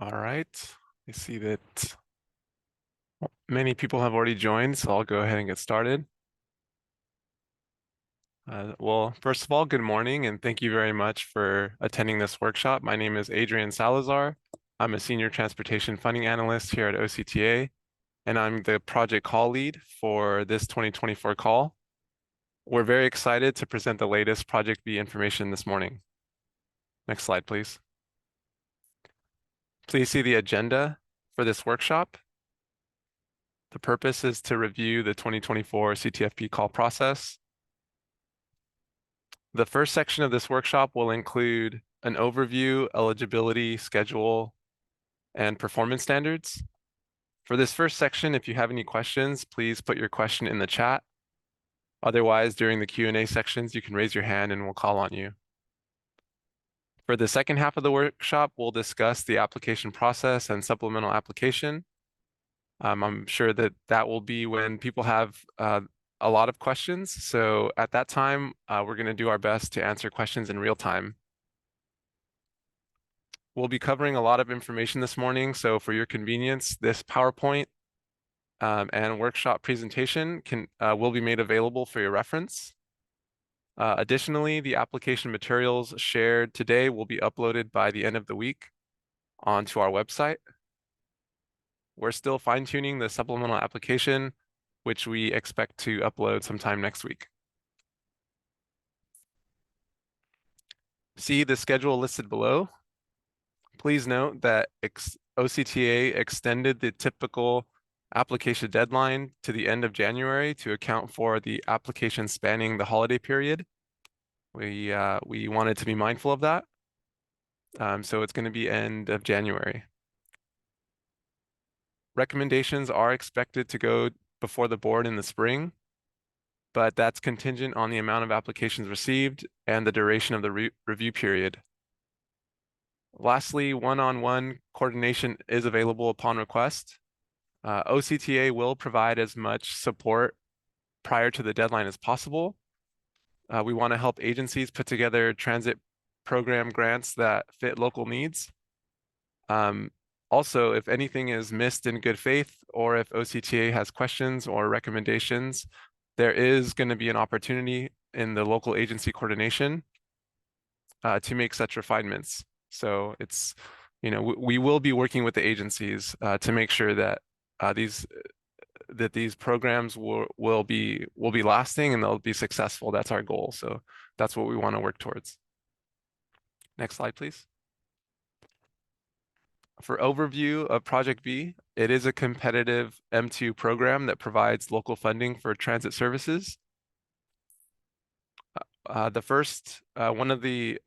All right. I see that many people have already joined, so I'll go ahead and get started. Well, first of all, good morning, and thank you very much for attending this workshop. My name is Adrian Salazar. I'm a Senior Transportation Funding Analyst here at OCTA, and I'm the project call lead for this 2024 call. We're very excited to present the latest Project B information this morning. Next slide, please. Please see the agenda for this workshop. The purpose is to review the 2024 CTFP call process. The first section of this workshop will include an overview, eligibility, schedule, and performance standards. For this first section, if you have any questions, please put your question in the chat. Otherwise, during the Q&A sections, you can raise your hand and we'll call on you. For the second half of the workshop, we'll discuss the application process and supplemental application. I'm sure that that will be when people have a lot of questions. So at that time, we're going to do our best to answer questions in real time. We'll be covering a lot of information this morning. So for your convenience, this PowerPoint and workshop presentation will be made available for your reference. Additionally, the application materials shared today will be uploaded by the end of the week onto our website. We're still fine-tuning the supplemental application, which we expect to upload sometime next week. See the schedule listed below. Please note that OCTA extended the typical application deadline to the end of January to account for the application spanning the holiday period. We wanted to be mindful of that. So it's going to be end of January. Recommendations are expected to go before the board in the spring, but that's contingent on the amount of applications received and the duration of the review period. Lastly, one-on-one coordination is available upon request. OCTA will provide as much support prior to the deadline as possible. We want to help agencies put together transit program grants that fit local needs. Also, if anything is missed in good faith, or if OCTA has questions or recommendations, there is going to be an opportunity in the local agency coordination to make such refinements. So it's, we will be working with the agencies to make sure that these programs will be lasting and they'll be successful. That's our goal. So that's what we want to work towards. Next slide, please. For overview of Project B, it is a competitive M2 program that provides local funding for transit services. The first one of the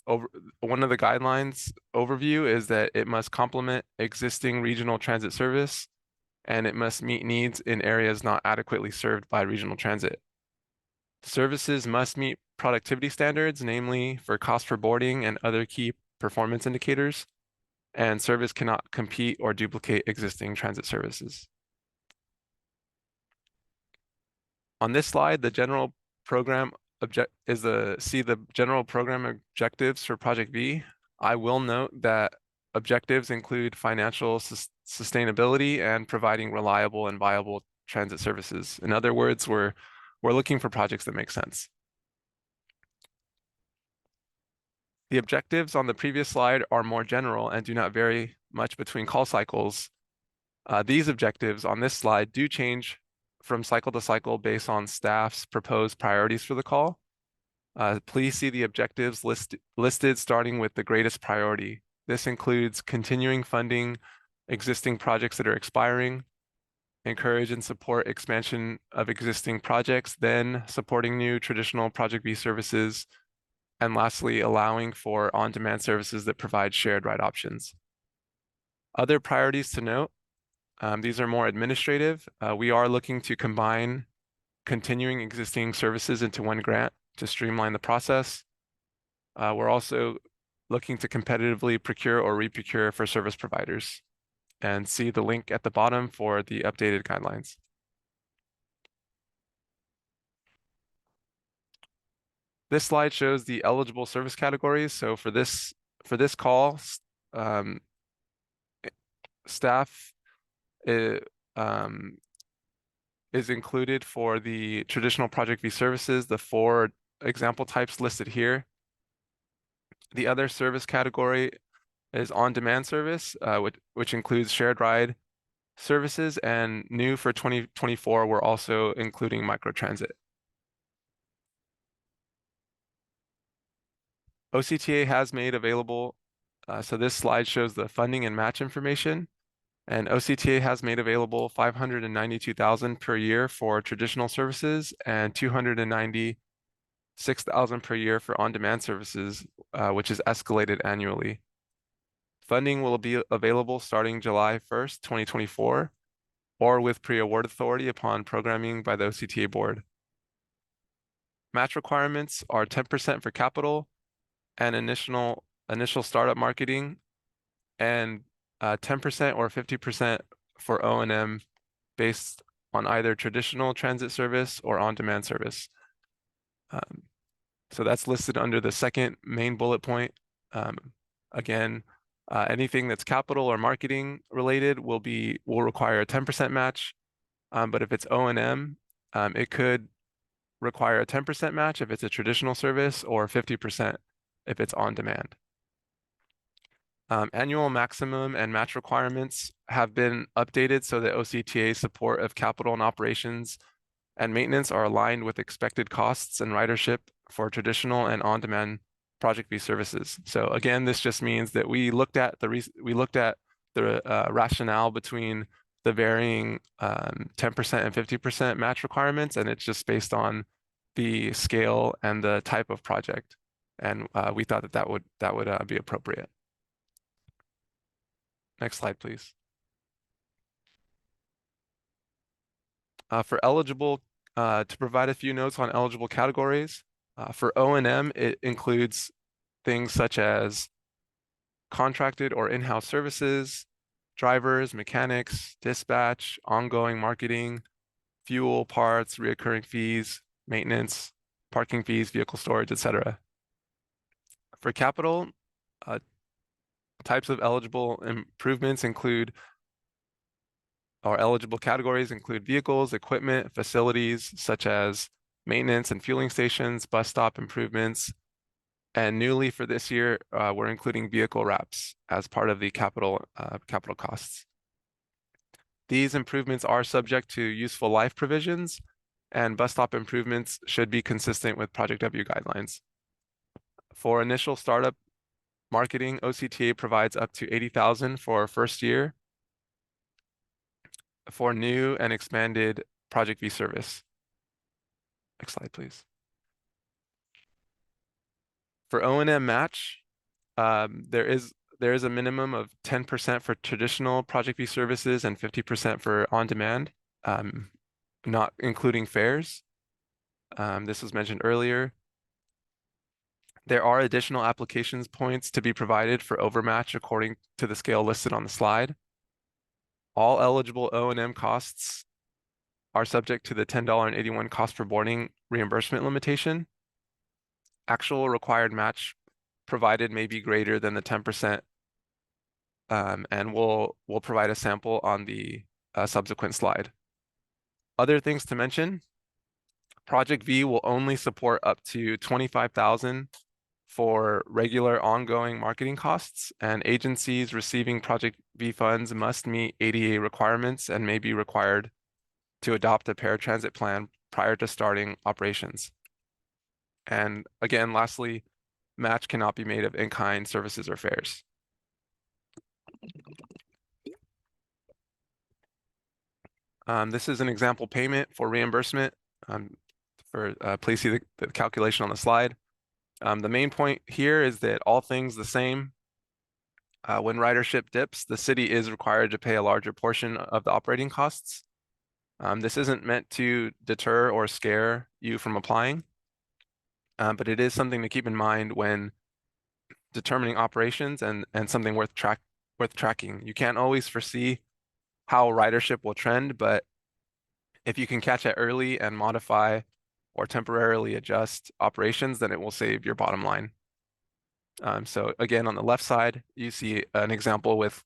guidelines overview is that it must complement existing regional transit service, and it must meet needs in areas not adequately served by regional transit. Services must meet productivity standards, namely for cost per boarding and other key performance indicators, and service cannot compete or duplicate existing transit services. On this slide, the general program the general program objectives for Project B. I will note that objectives include financial sustainability and providing reliable and viable transit services. In other words, we're looking for projects that make sense. The objectives on the previous slide are more general and do not vary much between call cycles. These objectives on this slide do change from cycle to cycle based on staff's proposed priorities for the call. Please see the objectives listed starting with the greatest priority. This includes continuing funding existing projects that are expiring, encourage and support expansion of existing projects, then supporting new traditional Project B services, and lastly, allowing for on-demand services that provide shared ride options. Other priorities to note, these are more administrative. We are looking to combine continuing existing services into one grant to streamline the process. We're also looking to competitively procure or re-procure for service providers, and see the link at the bottom for the updated guidelines. This slide shows the eligible service categories. So for this call, staff um, is included for the traditional Project V services, the 4 example types listed here. The other service category is on-demand service, which includes shared ride services, and new for 2024, we're also including microtransit. OCTA has made available, so this slide shows the funding and match information, and OCTA has made available $592,000 per year for traditional services and $296,000 per year for on-demand services, which is escalated annually. Funding will be available starting July 1st, 2024, or with pre-award authority upon programming by the OCTA board. Match requirements are 10% for capital and initial startup marketing, and 10% or 50% for O&M based on either traditional transit service or on-demand service. So that's listed under the second main bullet point. Again, anything that's capital or marketing related will require a 10% match. But if it's O&M, it could require a 10% match if it's a traditional service, or 50% if it's on demand. Annual maximum and match requirements have been updated so that OCTA's support of capital and operations and maintenance are aligned with expected costs and ridership for traditional and on-demand Project V services. So again, this just means that we looked at the rationale between the varying 10% and 50% match requirements, and it's just based on the scale and the type of project. And we thought that would be appropriate. Next slide, please. For eligible, to provide a few notes on eligible categories, for O&M, it includes things such as contracted or in-house services, drivers, mechanics, dispatch, ongoing marketing, fuel, parts, reoccurring fees, maintenance, parking fees, vehicle storage, etc. For capital, types of eligible improvements include, or eligible categories include vehicles, equipment, facilities such as maintenance and fueling stations, bus stop improvements, and newly for this year, we're including vehicle wraps as part of the capital costs. These improvements are subject to useful life provisions, and bus stop improvements should be consistent with Project W guidelines. For initial startup marketing, OCTA provides up to $80,000 for first year for new and expanded Project V service. Next slide, please. For O&M match, there is a minimum of 10% for traditional Project V services and 50% for on-demand, not including fares. This was mentioned earlier. There are additional applications points to be provided for overmatch according to the scale listed on the slide. All eligible O&M costs are subject to the $10.81 cost per boarding reimbursement limitation. Actual required match provided may be greater than the 10%, and we'll provide a sample on the subsequent slide. Other things to mention: Project V will only support up to $25,000 for regular ongoing marketing costs, and agencies receiving Project V funds must meet ADA requirements and may be required to adopt a paratransit plan prior to starting operations. And again, lastly, match cannot be made of in-kind services or fares. This is an example payment for reimbursement. Please see the calculation on the slide. The main point here is that all things the same, when ridership dips, the city is required to pay a larger portion of the operating costs. This isn't meant to deter or scare you from applying, but it is something to keep in mind when determining operations, and something worth tracking. You can't always foresee how ridership will trend, but if you can catch it early and modify or temporarily adjust operations, then it will save your bottom line. So again, on the left side, you see an example with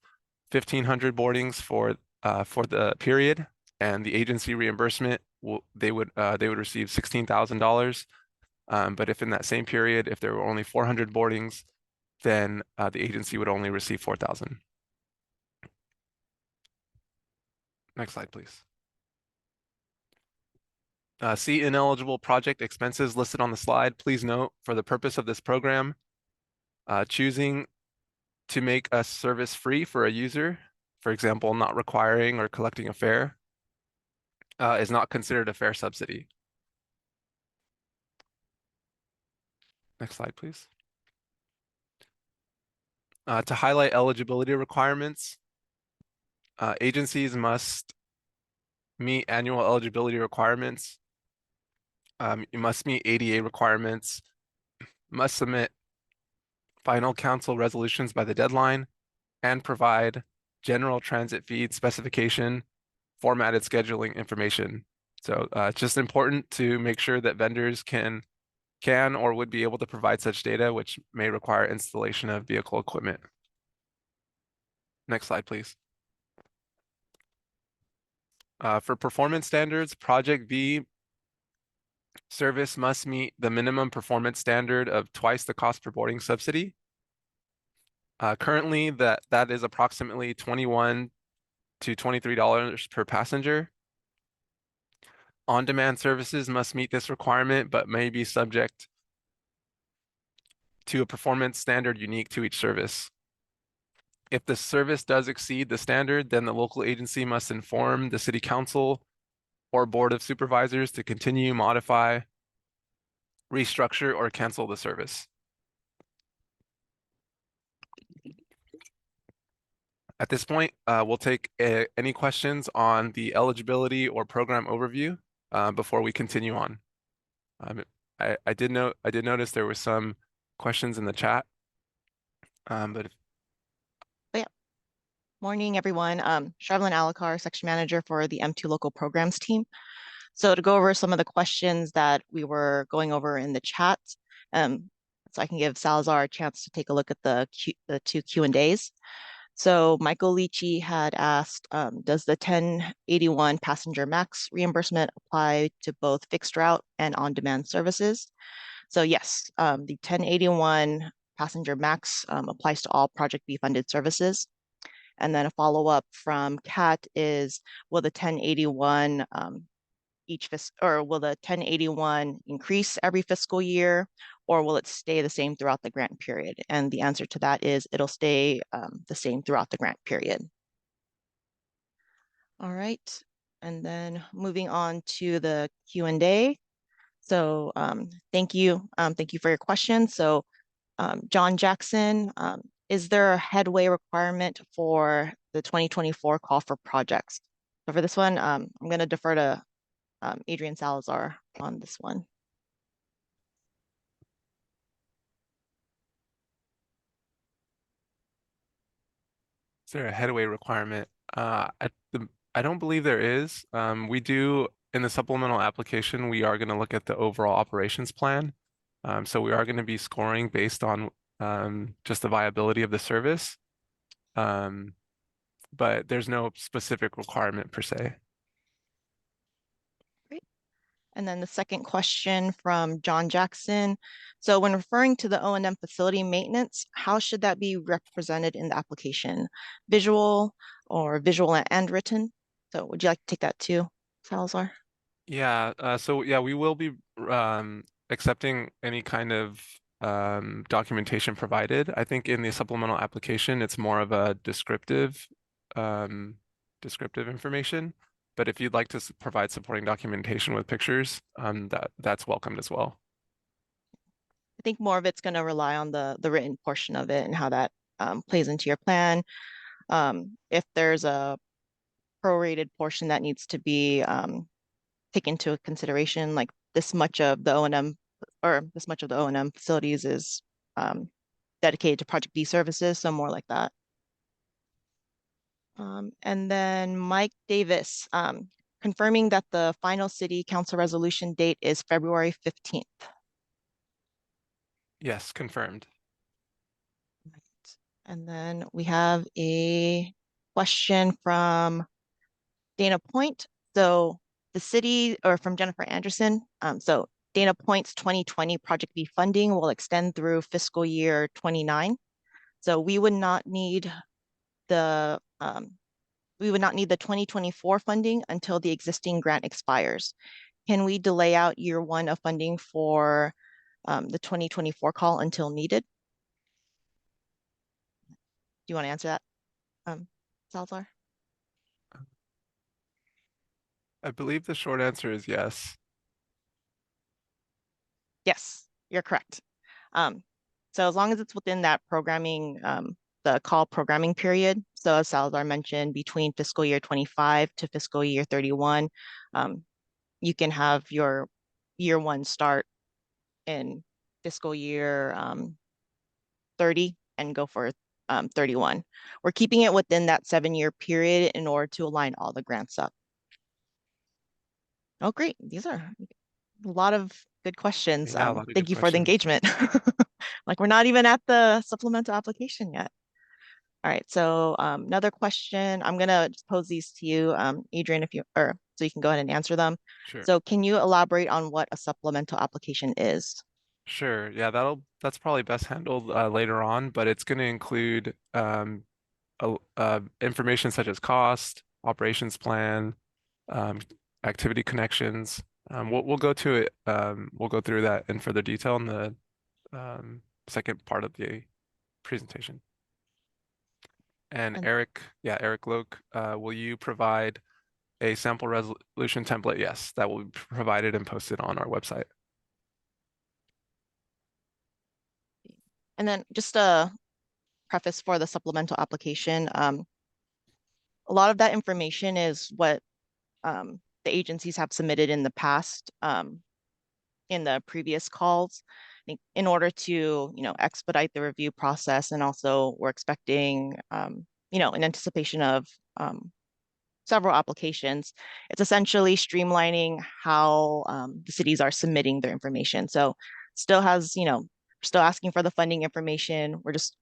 1,500 boardings for the period, and the agency reimbursement they would receive $16,000. But if in that same period, if there were only 400 boardings, then the agency would only receive 4,000. Next slide, please. See ineligible project expenses listed on the slide. Please note, for the purpose of this program, choosing to make a service free for a user, for example, not requiring or collecting a fare, is not considered a fare subsidy. Next slide, please. To highlight eligibility requirements, agencies must meet annual eligibility requirements. You must meet ADA requirements, must submit final council resolutions by the deadline, and provide general transit feed specification, formatted scheduling information. So it's just important to make sure that vendors can or would be able to provide such data, which may require installation of vehicle equipment. Next slide, please. For performance standards, Project V service must meet the minimum performance standard of twice the cost per boarding subsidy. Currently, that is approximately $21 to $23 per passenger. On-demand services must meet this requirement, but may be subject to a performance standard unique to each service. If the service does exceed the standard, then the local agency must inform the city council or board of supervisors to continue, modify, restructure, or cancel the service. At this point, we'll take any questions on the eligibility or program overview before we continue on. I did notice there were some questions in the chat, but if Morning, everyone. Charlene Alakar, Section Manager for the M2 Local Programs team. So to go over some of the questions that we were going over in the chat, so I can give Salazar a chance to take a look at the two Q&As. So Michael Leachy had asked, does the 1081 passenger max reimbursement apply to both fixed route and on-demand services? So yes, the 1081 passenger max applies to all Project B funded services. And then a follow-up from Kat is, will the 1081 will the 1081 increase every fiscal year, or will it stay the same throughout the grant period? And the answer to that is it'll stay the same throughout the grant period. All right, and then moving on to the Q&A. So thank you for your question. So John Jackson, is there a headway requirement for the 2024 call for projects? So for this one, I'm going to defer to Adrian Salazar on this one. Is there a headway requirement? I don't believe there is. We do, in the supplemental application, we are going to look at the overall operations plan. So we are going to be scoring based on just the viability of the service. But there's no specific requirement per se. Great. And then the second question from John Jackson. So when referring to the O&M facility maintenance, how should that be represented in the application? Visual or visual and written? So would you like to take that too, Salazar? Yeah, so yeah, we will be accepting any kind of documentation provided. I think in the supplemental application, it's more of a descriptive information. But if you'd like to provide supporting documentation with pictures, that's welcomed as well. I think more of it's going to rely on the written portion of it and how that plays into your plan. If there's a prorated portion that needs to be taken into consideration, like this much of the O&M facilities is dedicated to Project B services, so more like that. And then Mike Davis, confirming that the final city council resolution date is February 15th. Yes, confirmed. And then we have a question from Dana Point. So the city, or from Jennifer Anderson. So Dana Point's 2020 Project B funding will extend through fiscal year 29. So we would not need the 2024 funding until the existing grant expires. Can we delay out year one of funding for the 2024 call until needed? Do you want to answer that, Salazar? I believe the short answer is yes. Yes, you're correct. So as long as it's within that programming, the call programming period. So as Salazar mentioned, between fiscal year 25 to fiscal year 31, you can have your year one start in fiscal year 30 and go for 31. We're keeping it within that 7-year period in order to align all the grants up. Oh, great. These are a lot of good questions. Yeah, a lot of Thank good you for the questions. engagement. Like we're not even at the supplemental application yet. All right, so another question. I'm gonna just pose these to you, Adrian, so you can go ahead and answer them. Sure. So can you elaborate on what a supplemental application is? Sure. Yeah, that's probably best handled later on, but it's going to include information such as cost, operations plan, um, activity connections. We'll go to it. We'll go through that in further detail in the second part of the presentation. And And Eric Loke, will you provide a sample resolution template? Yes, that will be provided and posted on our website. then just a preface for the supplemental application. A lot of that information is what the agencies have submitted in the past, in the previous calls. I think in order to, expedite the review process, and also we're expecting, in anticipation of several applications, it's essentially streamlining how the cities are submitting their information. So still has, still asking for the funding information. We're just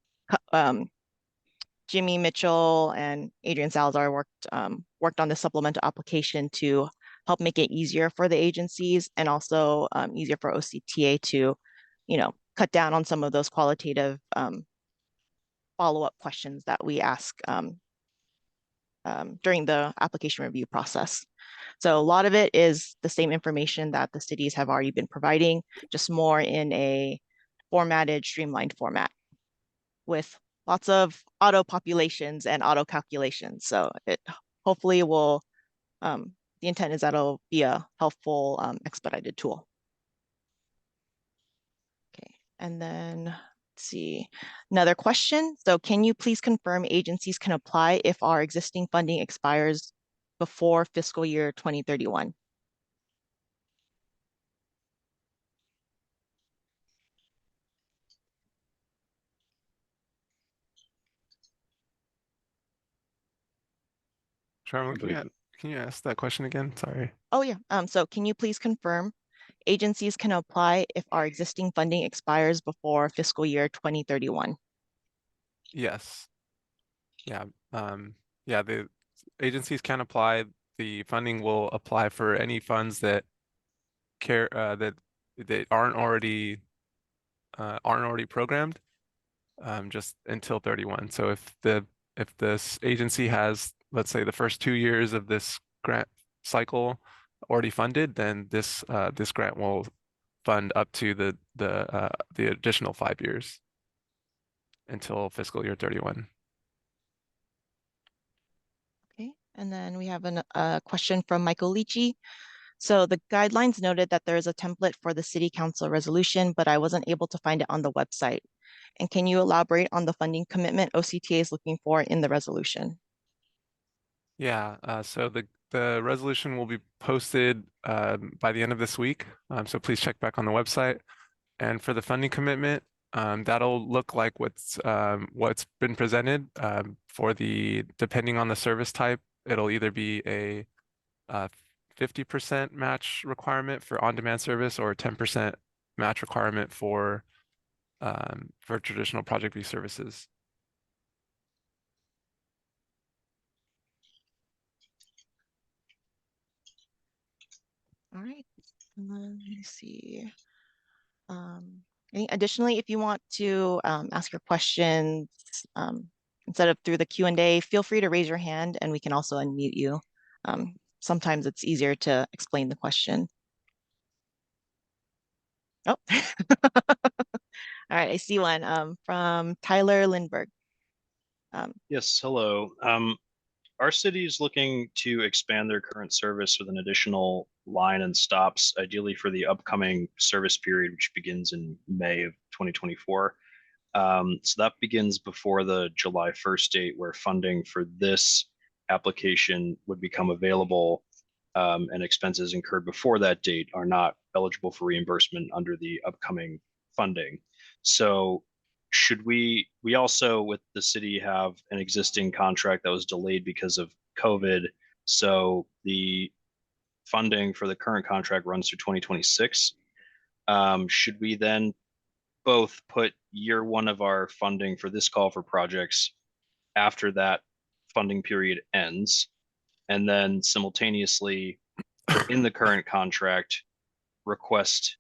Jimmy Mitchell and Adrian Salazar worked on the supplemental application to help make it easier for the agencies, and also easier for OCTA to, cut down on some of those qualitative follow-up questions that we ask during the application review process. So a lot of it is the same information that the cities have already been providing, just more in a formatted, streamlined format with lots of auto populations and auto calculations. So it hopefully will, the intent is that it'll be a helpful expedited tool. Okay, and then let's see, another question. So can you please confirm agencies can apply if our existing funding expires before fiscal year 2031? Charlotte, can you ask that question again? Sorry. Oh yeah, so can you please confirm agencies can apply if our existing funding expires before fiscal year 2031? Yes. Yeah. Yeah, the agencies can apply. The funding will apply for any funds that that aren't already programmed, just until 31. So if this agency has, let's say, the first 2 years of this grant cycle already funded, then this grant will fund up to the additional 5 years until fiscal year 31. Okay, and then we have a question from Michael Lichi. So the guidelines noted that there is a template for the city council resolution, but I wasn't able to find it on the website. And can you elaborate on the funding commitment OCTA is looking for in the resolution? Yeah, so the resolution will be posted by the end of this week. So please check back on the website. And for the funding commitment, that'll look like what's been presented. For depending on the service type, it'll either be a 50% match requirement for on-demand service, or a 10% match requirement for traditional Project B services. All right. And then let me see. Additionally, if you want to ask your questions instead of through the Q&A, feel free to raise your hand and we can also unmute you. Sometimes it's easier to explain the question. Oh, all right. I see one from Tyler Lindbergh. Yes, hello. Our city is looking to expand their current service with an additional line and stops, ideally for the upcoming service period, which begins in May of 2024. So that begins before the July 1st date, where funding for this application would become available, and expenses incurred before that date are not eligible for reimbursement under the upcoming funding. So should we also with the city have an existing contract that was delayed because of COVID. So the funding for the current contract runs through 2026. Should we then both put year one of our funding for this call for projects after that funding period ends, and then simultaneously in the current contract request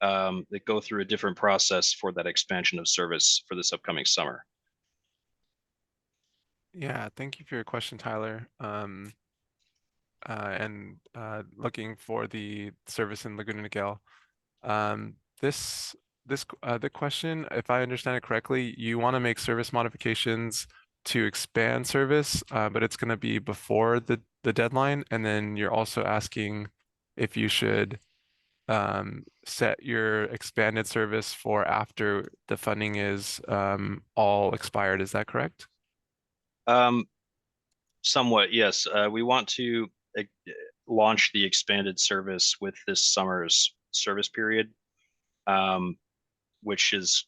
that go through a different process for that expansion of service for this upcoming summer? Yeah, thank you for your question, Tyler. And looking for the service in Laguna Niguel. The question, if I understand it correctly, you want to make service modifications to expand service, but it's going to be before the deadline, and then you're also asking if you should set your expanded service for after the funding is all expired. Is that correct? Somewhat, yes. We want to launch the expanded service with this summer's service period, which is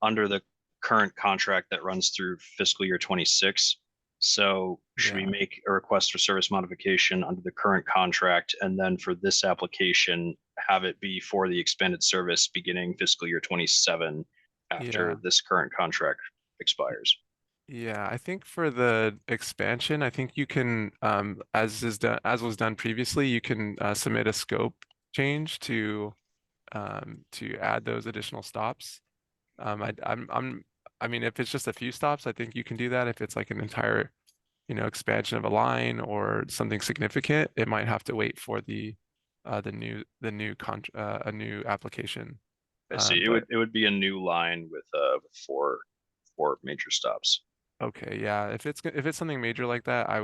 under the current contract that runs through fiscal year 26. So should we make a request for service modification under the current contract, and then for this application, have it be for the expanded service beginning fiscal year 27 after this current contract expires? Yeah, I think for the expansion, I think you can, as was done previously, you can submit a scope change to add those additional stops. I mean, if it's just a few stops, I think you can do that. If it's like an entire, expansion of a line or something significant, it might have to wait for a new application. I see. It would be a new line with four major stops. Okay, yeah. If it's something major like that, I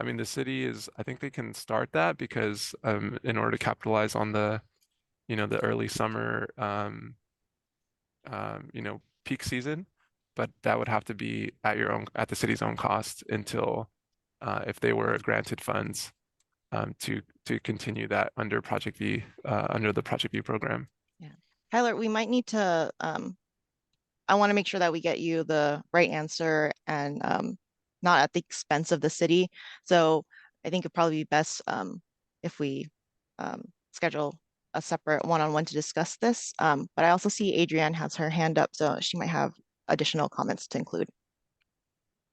mean, the city I think they can start that because in order to capitalize on the early summer peak season, but that would have to be at the city's own cost until if they were granted funds to continue that under Project V under the Project V program. Yeah, Tyler, we might need to I want to make sure that we get you the right answer and not at the expense of the city. So I think it'd probably be best if we schedule a separate one-on-one to discuss this. But I also see Adrienne has her hand up, so she might have additional comments to include.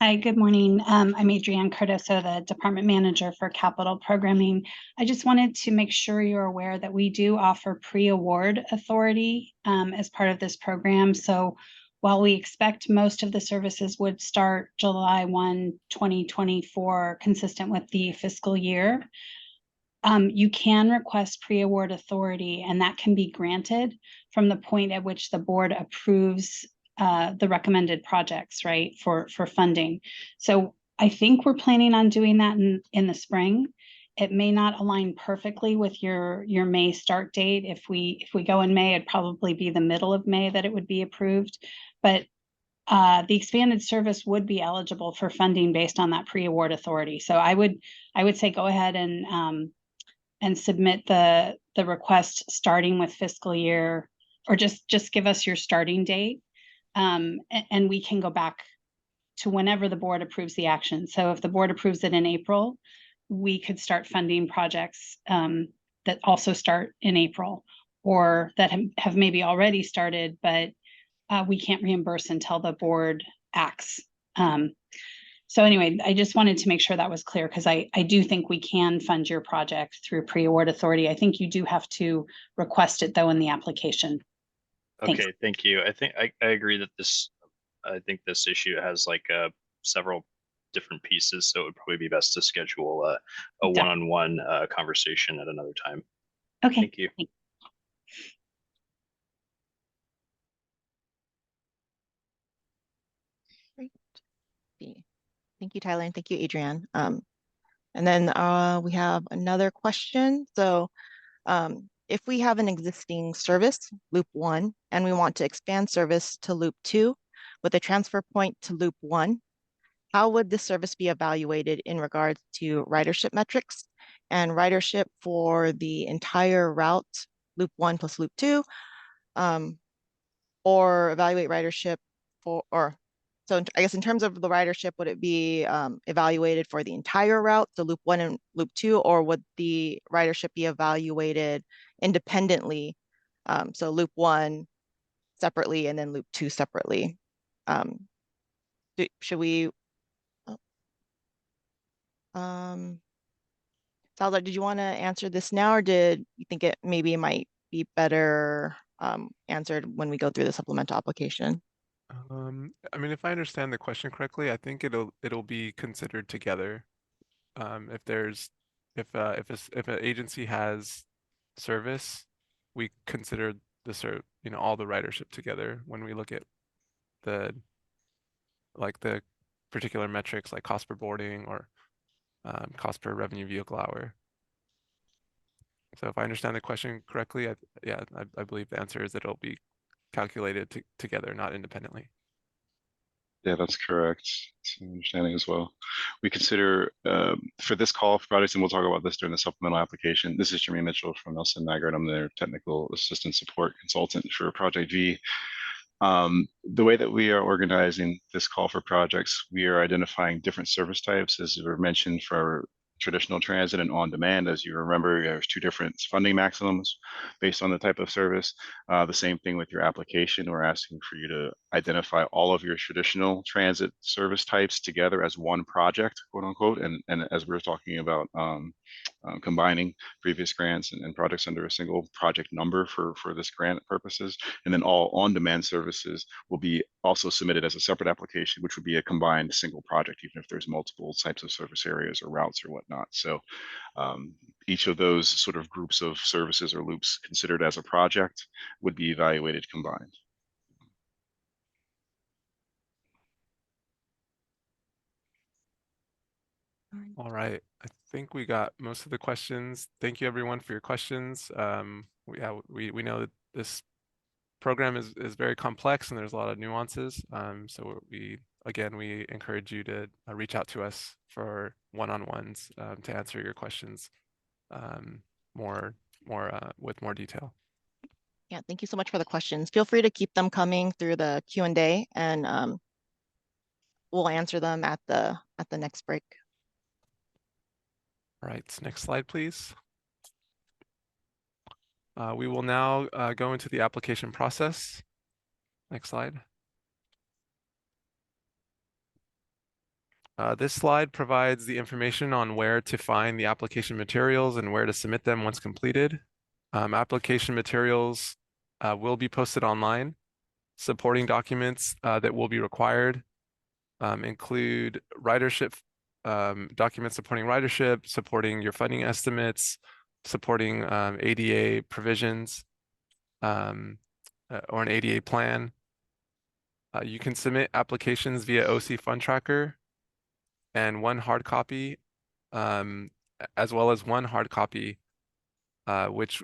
Hi, good morning. I'm Adrienne Cardoso, the Department Manager for Capital Programming. I just wanted to make sure you're aware that we do offer pre-award authority as part of this program. So while we expect most of the services would start July 1, 2024, consistent with the fiscal year, you can request pre-award authority, and that can be granted from the point at which the board approves the recommended projects, right, for funding. So I think we're planning on doing that in the spring. It may not align perfectly with your May start date. If we go in May, it'd probably be the middle of May that it would be approved. But the expanded service would be eligible for funding based on that pre-award authority. So I would say go ahead and submit the request starting with fiscal year, or just give us your starting date. And we can go back to whenever the board approves the action. So if the board approves it in April, we could start funding projects that also start in April, or that have maybe already started, but we can't reimburse until the board acts. So anyway, I just wanted to make sure that was clear because I do think we can fund your project through pre-award authority. I think you do have to request it though in the application. Thanks. Okay, thank you. I think I agree that I think this issue has like several different pieces, so it would probably be best to schedule a one-on-one conversation at another time. Okay. Thank you. Great. Thank you, Tyler, and thank you, Adrienne. And then we have another question. So if we have an existing service, loop 1, and we want to expand service to loop 2 with a transfer point to loop 1, how would this service be evaluated in regards to ridership metrics and ridership for the entire route, loop 1 plus loop 2, or evaluate ridership for, so I guess in terms of the ridership, would it be evaluated for the entire route, so loop 1 and loop 2, or would the ridership be evaluated independently? So loop 1 separately and then loop 2 separately. Should we? Salazar, did you want to answer this now, or did you think it maybe might be better answered when we go through the supplemental application? I mean, if I understand the question correctly, I think it'll be considered together. If an agency has service, we consider all the ridership together when we look at the particular metrics like cost per boarding or cost per revenue vehicle hour. So if I understand the question correctly, I believe the answer is that it'll be calculated together, not independently. Yeah, that's correct. It's my understanding as well. We consider for this call for projects, and we'll talk about this during the supplemental application. This is Jermaine Mitchell from Nelson Maggard. I'm their technical assistant support consultant for Project V. The way that we are organizing this call for projects, we are identifying different service types, as were mentioned, for traditional transit and on demand. As you remember, there's 2 different funding maximums based on the type of service. The same thing with your application. We're asking for you to identify all of your traditional transit service types together as one project, quote unquote. And as we were talking about combining previous grants and projects under a single project number for this grant purposes. And then all on-demand services will be also submitted as a separate application, which would be a combined single project, even if there's multiple types of service areas or routes or whatnot. So each of those sort of groups of services or loops considered as a project would be evaluated combined. All right, I think we got most of the questions. Thank you everyone for your questions. We know that this program is very complex and there's a lot of nuances. So we encourage you to reach out to us for one-on-ones to answer your questions with more detail. Yeah, thank you so much for the questions. Feel free to keep them coming through the Q&A, and we'll answer them at the next break. All right, next slide, please. We will now go into the application process. Next slide. This slide provides the information on where to find the application materials and where to submit them once completed. Application materials will be posted online. Supporting documents that will be required include ridership documents supporting ridership, supporting your funding estimates, supporting ADA provisions, or an ADA plan. You can submit applications via OC Fund Tracker and one hard copy, as well as one hard copy, with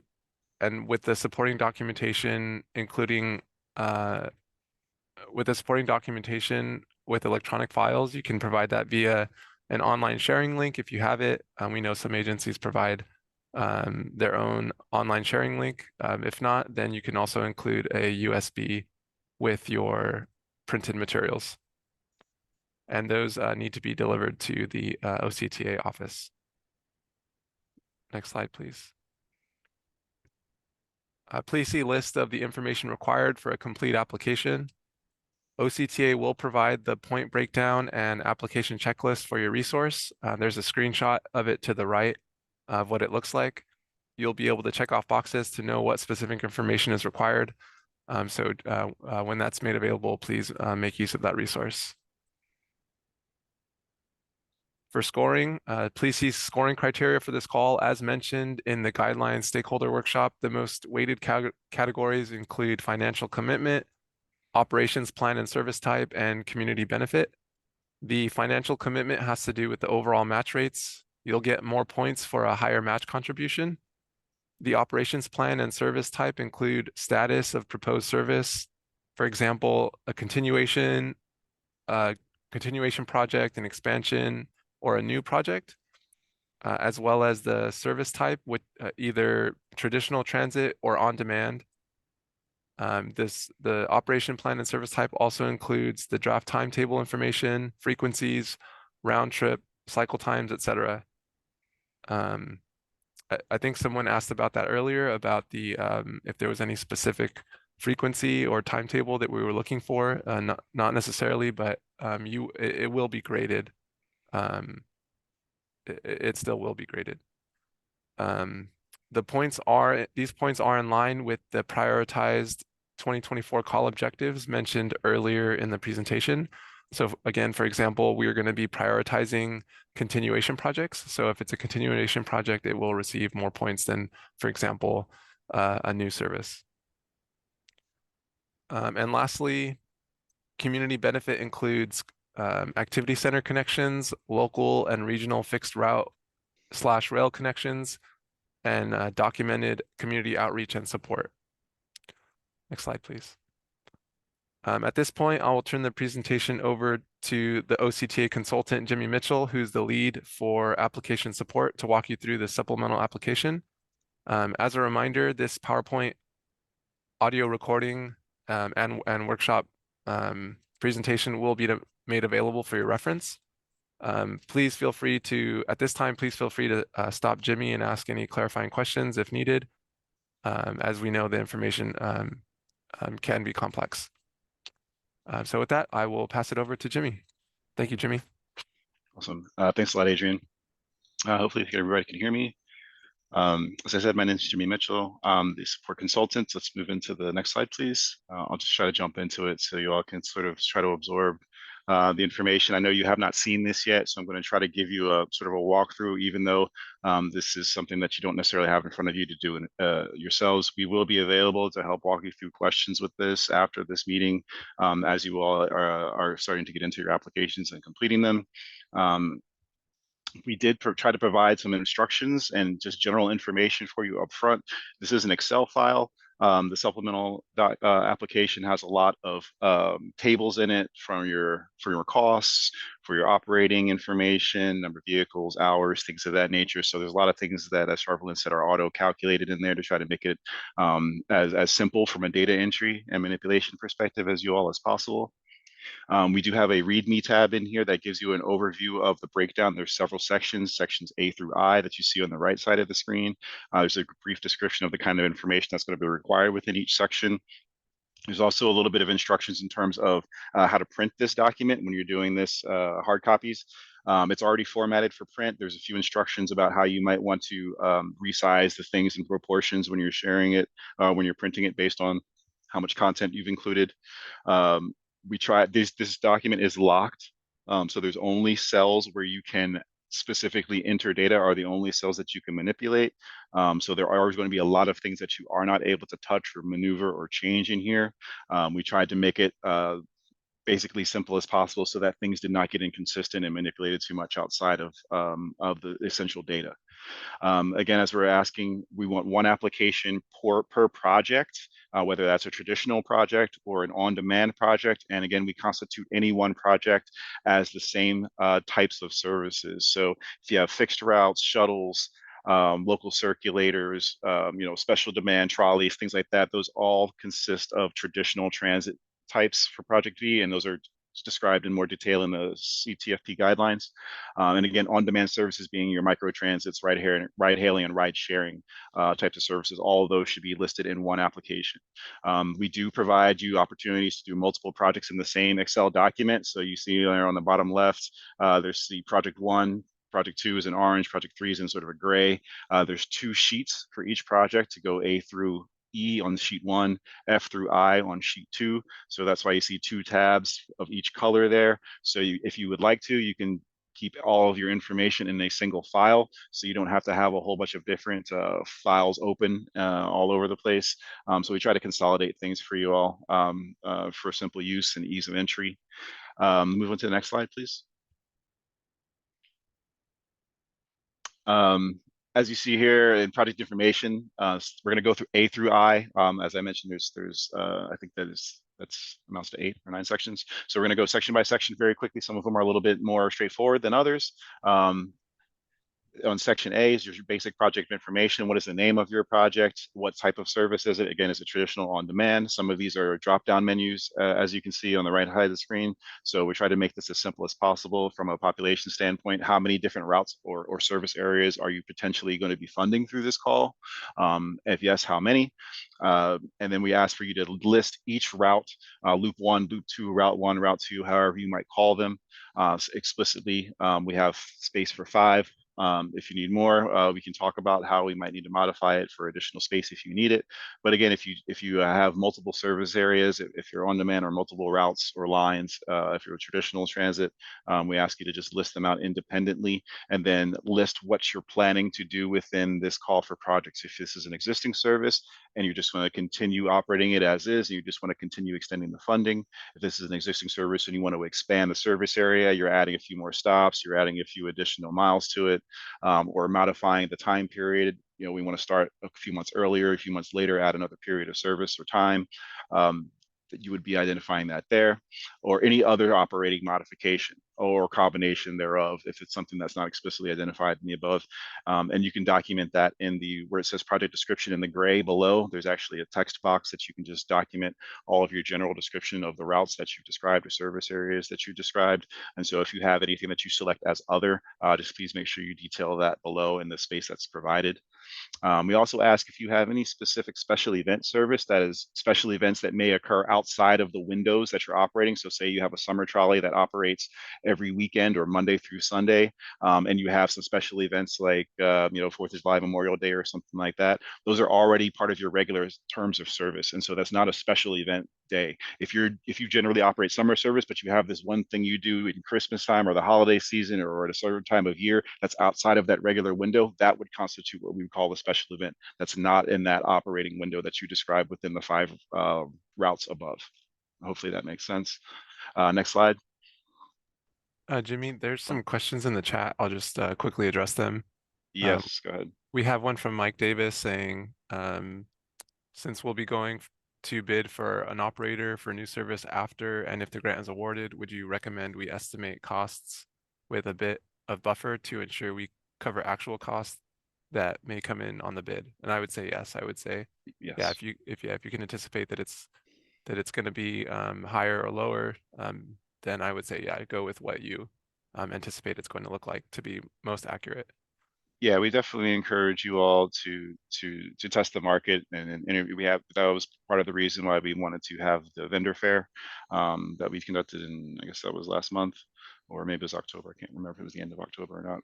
the supporting documentation, including with electronic files. You can provide that via an online sharing link if you have it. We know some agencies provide their own online sharing link. If not, then you can also include a USB with your printed materials. And those need to be delivered to the OCTA office. Next slide, please. Please see list of the information required for a complete application. OCTA will provide the point breakdown and application checklist for your resource. There's a screenshot of it to the right of what it looks like. You'll be able to check off boxes to know what specific information is required. So when that's made available, please make use of that resource. For scoring, please see scoring criteria for this call. As mentioned in the guidelines stakeholder workshop, the most weighted categories include financial commitment, operations plan and service type, and community benefit. The financial commitment has to do with the overall match rates. You'll get more points for a higher match contribution. The operations plan and service type include status of proposed service. For example, a continuation project, an expansion, or a new project, as well as the service type with either traditional transit or on-demand. The operation plan and service type also includes the draft timetable information, frequencies, round trip, cycle times, etc. I think someone asked about that earlier, about the if there was any specific frequency or timetable that we were looking for. Not necessarily, but it will be graded. It still will be graded. These points are in line with the prioritized 2024 call objectives mentioned earlier in the presentation. So again, for example, we are going to be prioritizing continuation projects. So if it's a continuation project, it will receive more points than, for example, a new service. And lastly, community benefit includes activity center connections, local and regional fixed route / rail connections, and documented community outreach and support. Next slide, please. At this point, I will turn the presentation over to the OCTA consultant, Jimmy Mitchell, who's the lead for application support, to walk you through the supplemental application. As a reminder, this PowerPoint audio recording and workshop presentation will be made available for your reference. Please feel free to, at this time, please feel free to stop Jimmy and ask any clarifying questions if needed. As we know, the information can be complex. So with that, I will pass it over to Jimmy. Thank you, Jimmy. Awesome. Thanks a lot, Adrian. Hopefully everybody can hear me. As I said, my name is Jimmy Mitchell. The support consultant. Let's move into the next slide, please. I'll just try to jump into it so you all can sort of try to absorb the information. I know you have not seen this yet, so I'm going to try to give you a sort of a walkthrough, even though this is something that you don't necessarily have in front of you to do yourselves. We will be available to help walk you through questions with this after this meeting, as you all are starting to get into your applications and completing them. We did try to provide some instructions and just general information for you up front. This is an Excel file. The supplemental application has a lot of tables in it for your costs, for your operating information, number of vehicles, hours, things of that nature. So there's a lot of things that, as Charvelyn said, are auto-calculated in there to try to make it as simple from a data entry and manipulation perspective as you all as possible. We do have a README tab in here that gives you an overview of the breakdown. There's several sections A through I that you see on the right side of the screen. There's a brief description of the kind of information that's going to be required within each section. There's also a little bit of instructions in terms of how to print this document when you're doing this hard copies. It's already formatted for print. There's a few instructions about how you might want to resize the things in proportions when you're sharing it, when you're printing it based on how much content you've included. We tried this document is locked. So there's only cells where you can specifically enter data are the only cells that you can manipulate. So there are going to be a lot of things that you are not able to touch or maneuver or change in here. We tried to make it basically simple as possible so that things did not get inconsistent and manipulated too much outside of the essential data. Again, as we're asking, we want one application per project, whether that's a traditional project or an on-demand project. And again, we constitute any one project as the same types of services. So if you have fixed routes, shuttles, local circulators, special demand trolleys, things like that, those all consist of traditional transit types for Project V, and those are described in more detail in the CTFP guidelines. And again, on-demand services being your microtransits, ride-hailing, and ride-sharing types of services. All of those should be listed in one application. We do provide you opportunities to do multiple projects in the same Excel document. So you see there on the bottom left, there's the project 1. Project 2 is in orange, project 3 is in sort of a gray. There's 2 sheets for each project to go A through E on sheet 1, F through I on sheet 2. So that's why you see 2 tabs of each color there. So if you would like to, you can keep all of your information in a single file, so you don't have to have a whole bunch of different files open all over the place. So we try to consolidate things for you all for simple use and ease of entry. Move on to the next slide, please. As you see here in project information, we're going to go through A through I. As I mentioned, there's I think that's amounts to 8 or 9 sections. So we're going to go section by section very quickly. Some of them are a little bit more straightforward than others. On section A is your basic project information. What is the name of your project? What type of service is it? Again, is it traditional on demand? Some of these are drop-down menus, as you can see on the right side of the screen. So we try to make this as simple as possible from a population standpoint. How many different routes or service areas are you potentially going to be funding through this call? If yes, how many? And then we ask for you to list each route, loop 1, loop 2, route 1, route 2, however you might call them explicitly. We have space for 5. If you need more, we can talk about how we might need to modify it for additional space if you need it. But again, if you have multiple service areas, if you're on demand or multiple routes or lines, if you're a traditional transit, we ask you to just list them out independently and then list what you're planning to do within this call for projects. If this is an existing service and you just want to continue operating it as is, and you just want to continue extending the funding. If this is an existing service and you want to expand the service area, you're adding a few more stops, you're adding a few additional miles to it, or modifying the time period. You know, we want to start a few months earlier, a few months later, add another period of service or time. That you would be identifying that there, or any other operating modification or combination thereof, if it's something that's not explicitly identified in the above. And you can document that in the, where it says project description in the gray below, there's actually a text box that you can just document all of your general description of the routes that you've described or service areas that you described. And so if you have anything that you select as other, just please make sure you detail that below in the space that's provided. We also ask if you have any specific special event service, that is special events that may occur outside of the windows that you're operating. So say you have a summer trolley that operates every weekend or Monday through Sunday, and you have some special events like, 4th of July, Memorial Day or something like that. Those are already part of your regular terms of service. And so that's not a special event day. If you generally operate summer service, but you have this one thing you do in Christmas time or the holiday season or at a certain time of year that's outside of that regular window, that would constitute what we would call a special event. That's not in that operating window that you described within the 5 routes above. Hopefully that makes sense. Next slide. Jimmy, there's some questions in the chat. I'll just quickly address them. Yes, go ahead. We have one from Mike Davis saying, since we'll be going to bid for an operator for new service after, and if the grant is awarded, would you recommend we estimate costs with a bit of buffer to ensure we cover actual costs that may come in on the bid? And I would say yes. I would say yes. Yeah. If you can anticipate that it's going to be higher or lower, then I would say yeah, go with what you anticipate it's going to look like to be most accurate. Yeah, we definitely encourage you all to test the market, and that was part of the reason why we wanted to have the vendor fair that we conducted in, I guess that was last month, or maybe it was October. I can't remember if it was the end of October or not,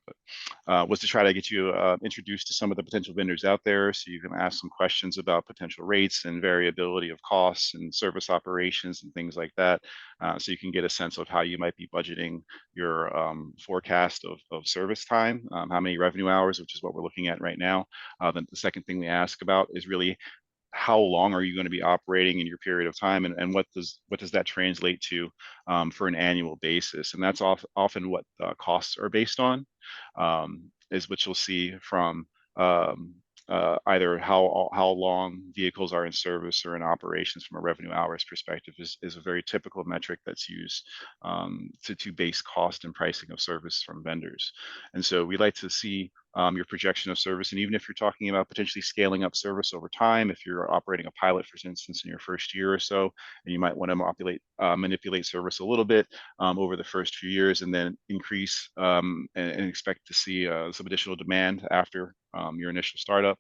but was to try to get you introduced to some of the potential vendors out there, so you can ask some questions about potential rates and variability of costs and service operations and things like that, so you can get a sense of how you might be budgeting your forecast of service time, how many revenue hours, which is what we're looking at right now. Then the second thing we ask about is really how long are you going to be operating in your period of time, and what does that translate to for an annual basis? And that's often what costs are based on, is what you'll see from either how long vehicles are in service or in operations from a revenue hours perspective is a very typical metric that's used to base cost and pricing of service from vendors. And so we like to see your projection of service. And even if you're talking about potentially scaling up service over time, if you're operating a pilot, for instance, in your first year or so, and you might want to manipulate service a little bit over the first few years and then increase and expect to see some additional demand after your initial startup.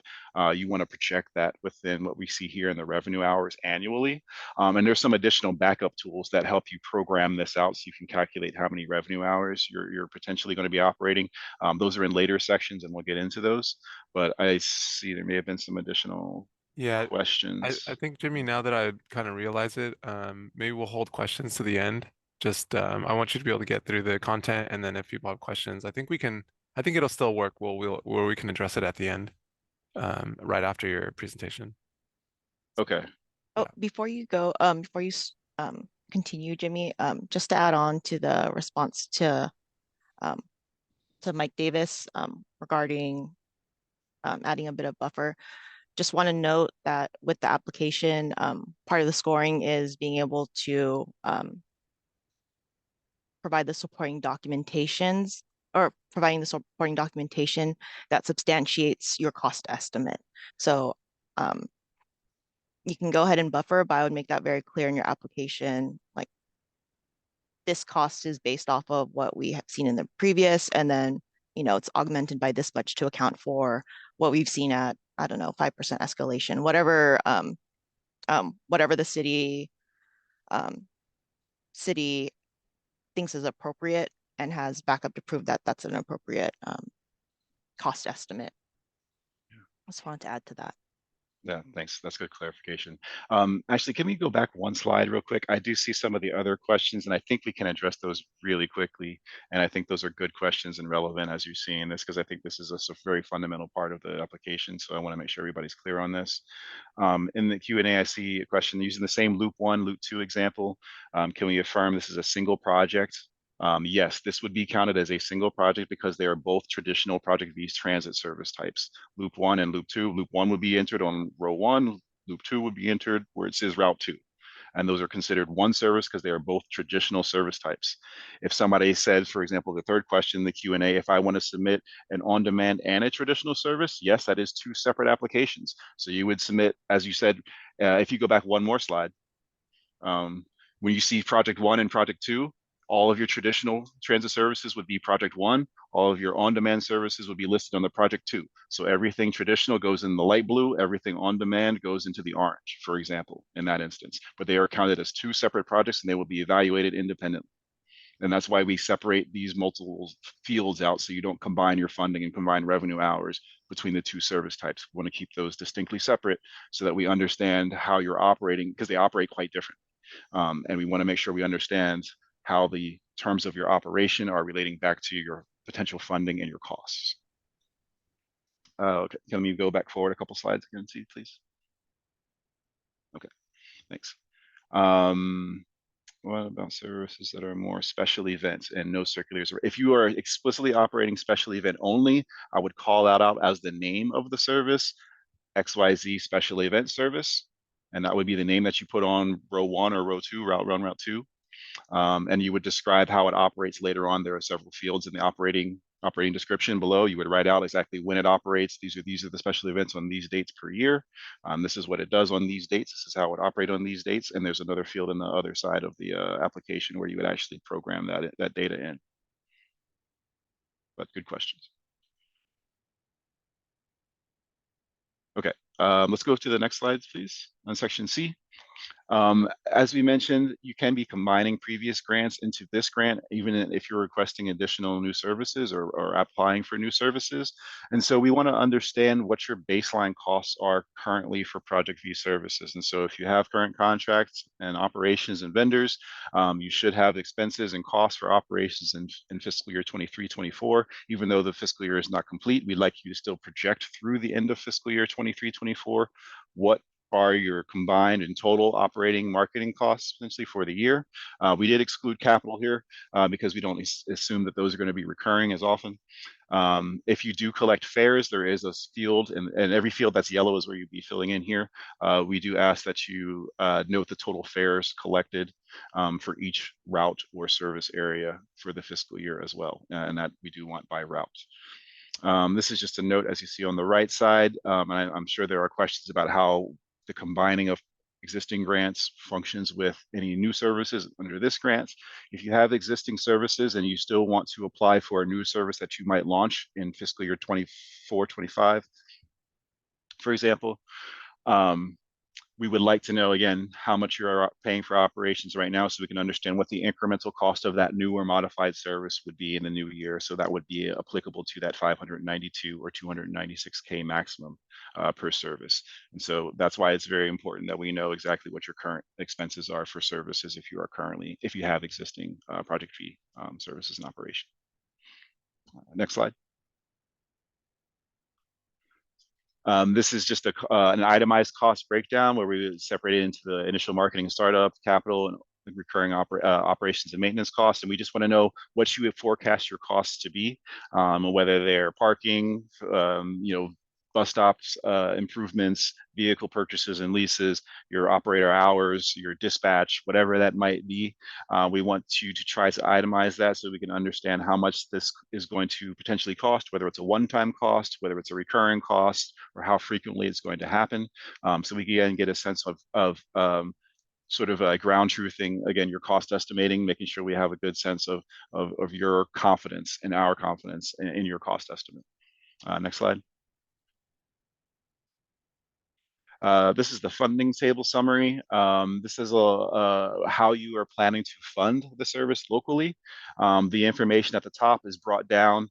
You want to project that within what we see here in the revenue hours annually. And there's some additional backup tools that help you program this out so you can calculate how many revenue hours you're potentially going to be operating. Those are in later sections and we'll get into those. But I see there may have been some additional questions. I think, Jimmy, now that I kind of realize it, maybe we'll hold questions to the end. Just I want you to be able to get through the content, and then if people have questions, I think it'll still work. Where we can address it at the end, right after your presentation. Okay. Oh, Yeah. before you go, continue, Jimmy, just to add on to the response to Mike Davis regarding adding a bit of buffer. Just want to note that with the application, part of the scoring is being able to provide the supporting documentations or providing the supporting documentation that substantiates your cost estimate. So you can go ahead and buffer, but I would make that very clear in your application. Like, this cost is based off of what we have seen in the previous, and then, it's augmented by this much to account for what we've seen at, I don't know, 5% escalation, whatever the city thinks is appropriate and has backup to prove that that's an appropriate cost estimate. I just wanted to add to that. Yeah, thanks. That's good clarification. Actually, can we go back one slide real quick? I do see some of the other questions, and I think we can address those really quickly. And I think those are good questions and relevant as you're seeing this, because I think this is a very fundamental part of the application. So I want to make sure everybody's clear on this. In the Q&A, I see a question using the same loop 1, loop 2 example. Can we affirm this is a single project? Yes, this would be counted as a single project because they are both traditional Project V's transit service types. Loop 1 and Loop 2. Loop 1 would be entered on row 1. Loop 2 would be entered where it says route 2. And those are considered one service because they are both traditional service types. If somebody said, for example, the third question in the Q&A, if I want to submit an on-demand and a traditional service, yes, that is 2 separate applications. So you would submit, as you said, if you go back one more slide, when you see Project 1 and Project 2, all of your traditional transit services would be Project 1. All of your on-demand services would be listed on the Project 2. So everything traditional goes in the light blue, everything on-demand goes into the orange, for example, in that instance. But they are counted as 2 separate projects and they will be evaluated independently. And that's why we separate these multiple fields out so you don't combine your funding and combine revenue hours between the 2 service types. We want to keep those distinctly separate so that we understand how you're operating, because they operate quite different. And we want to make sure we understand how the terms of your operation are relating back to your potential funding and your costs. Okay, can we go back forward a couple slides again, please? Okay, thanks. What about services that are more special events and no circulars? If you are explicitly operating special event only, I would call that out as the name of the service, XYZ special event service. And that would be the name that you put on row 1 or row 2, route 1, route 2. And you would describe how it operates later on. There are several fields in the operating description below. You would write out exactly when it operates. These are the special events on these dates per year. This is what it does on these dates. This is how it operates on these dates. And there's another field on the other side of the application where you would actually program that data in. But good questions. Okay, let's go to the next slides, please, on section C. As we mentioned, you can be combining previous grants into this grant, even if you're requesting additional new services or applying for new services. And so we want to understand what your baseline costs are currently for Project V services. And so if you have current contracts and operations and vendors, you should have expenses and costs for operations in fiscal year 23-24. Even though the fiscal year is not complete, we'd like you to still project through the end of fiscal year 23-24 what are your combined and total operating marketing costs potentially for the year. We did exclude capital here because we don't assume that those are going to be recurring as often. If you do collect fares, there is a field, and every field that's yellow is where you'd be filling in here. We do ask that you note the total fares collected for each route or service area for the fiscal year as well, and that we do want by route. This is just a note, as you see on the right side, and I'm sure there are questions about how the combining of existing grants functions with any new services under this grant. If you have existing services and you still want to apply for a new service that you might launch in fiscal year 24, 25, for example, we would like to know, again, how much you're paying for operations right now so we can understand what the incremental cost of that new or modified service would be in the new year. So that would be applicable to that 592 or 296K maximum per service. And so that's why it's very important that we know exactly what your current expenses are for services if you have existing project fee services in operation. Next slide. This is just an itemized cost breakdown where we separate it into the initial marketing and startup, capital, and recurring operations and maintenance costs. And we just want to know what you would forecast your costs to be, whether they're parking, bus stops, improvements, vehicle purchases and leases, your operator hours, your dispatch, whatever that might be. We want you to try to itemize that so we can understand how much this is going to potentially cost, whether it's a one-time cost, whether it's a recurring cost, or how frequently it's going to happen. So we can get a sense of sort of ground truthing, again, your cost estimating, making sure we have a good sense of your confidence and our confidence in your cost estimate. Next slide. This is the funding table summary. This is how you are planning to fund the service locally. The information at the top is brought down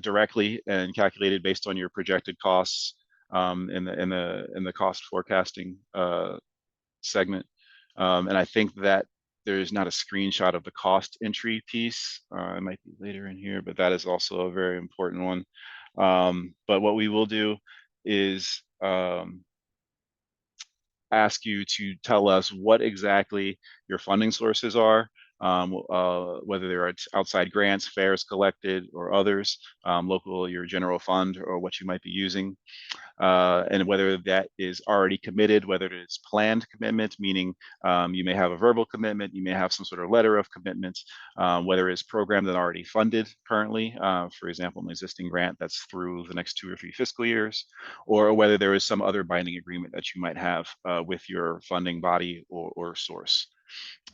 directly and calculated based on your projected costs in the cost forecasting segment. And I think that there's not a screenshot of the cost entry piece. It might be later in here, but that is also a very important one. But what we will do is ask you to tell us what exactly your funding sources are, whether they're outside grants, fares collected, or others, local, your general fund, or what you might be using, and whether that is already committed, whether it is planned commitment, meaning you may have a verbal commitment, you may have some sort of letter of commitment, whether it's programmed and already funded currently, for example, an existing grant that's through the next 2 or 3 fiscal years, or whether there is some other binding agreement that you might have with your funding body or source.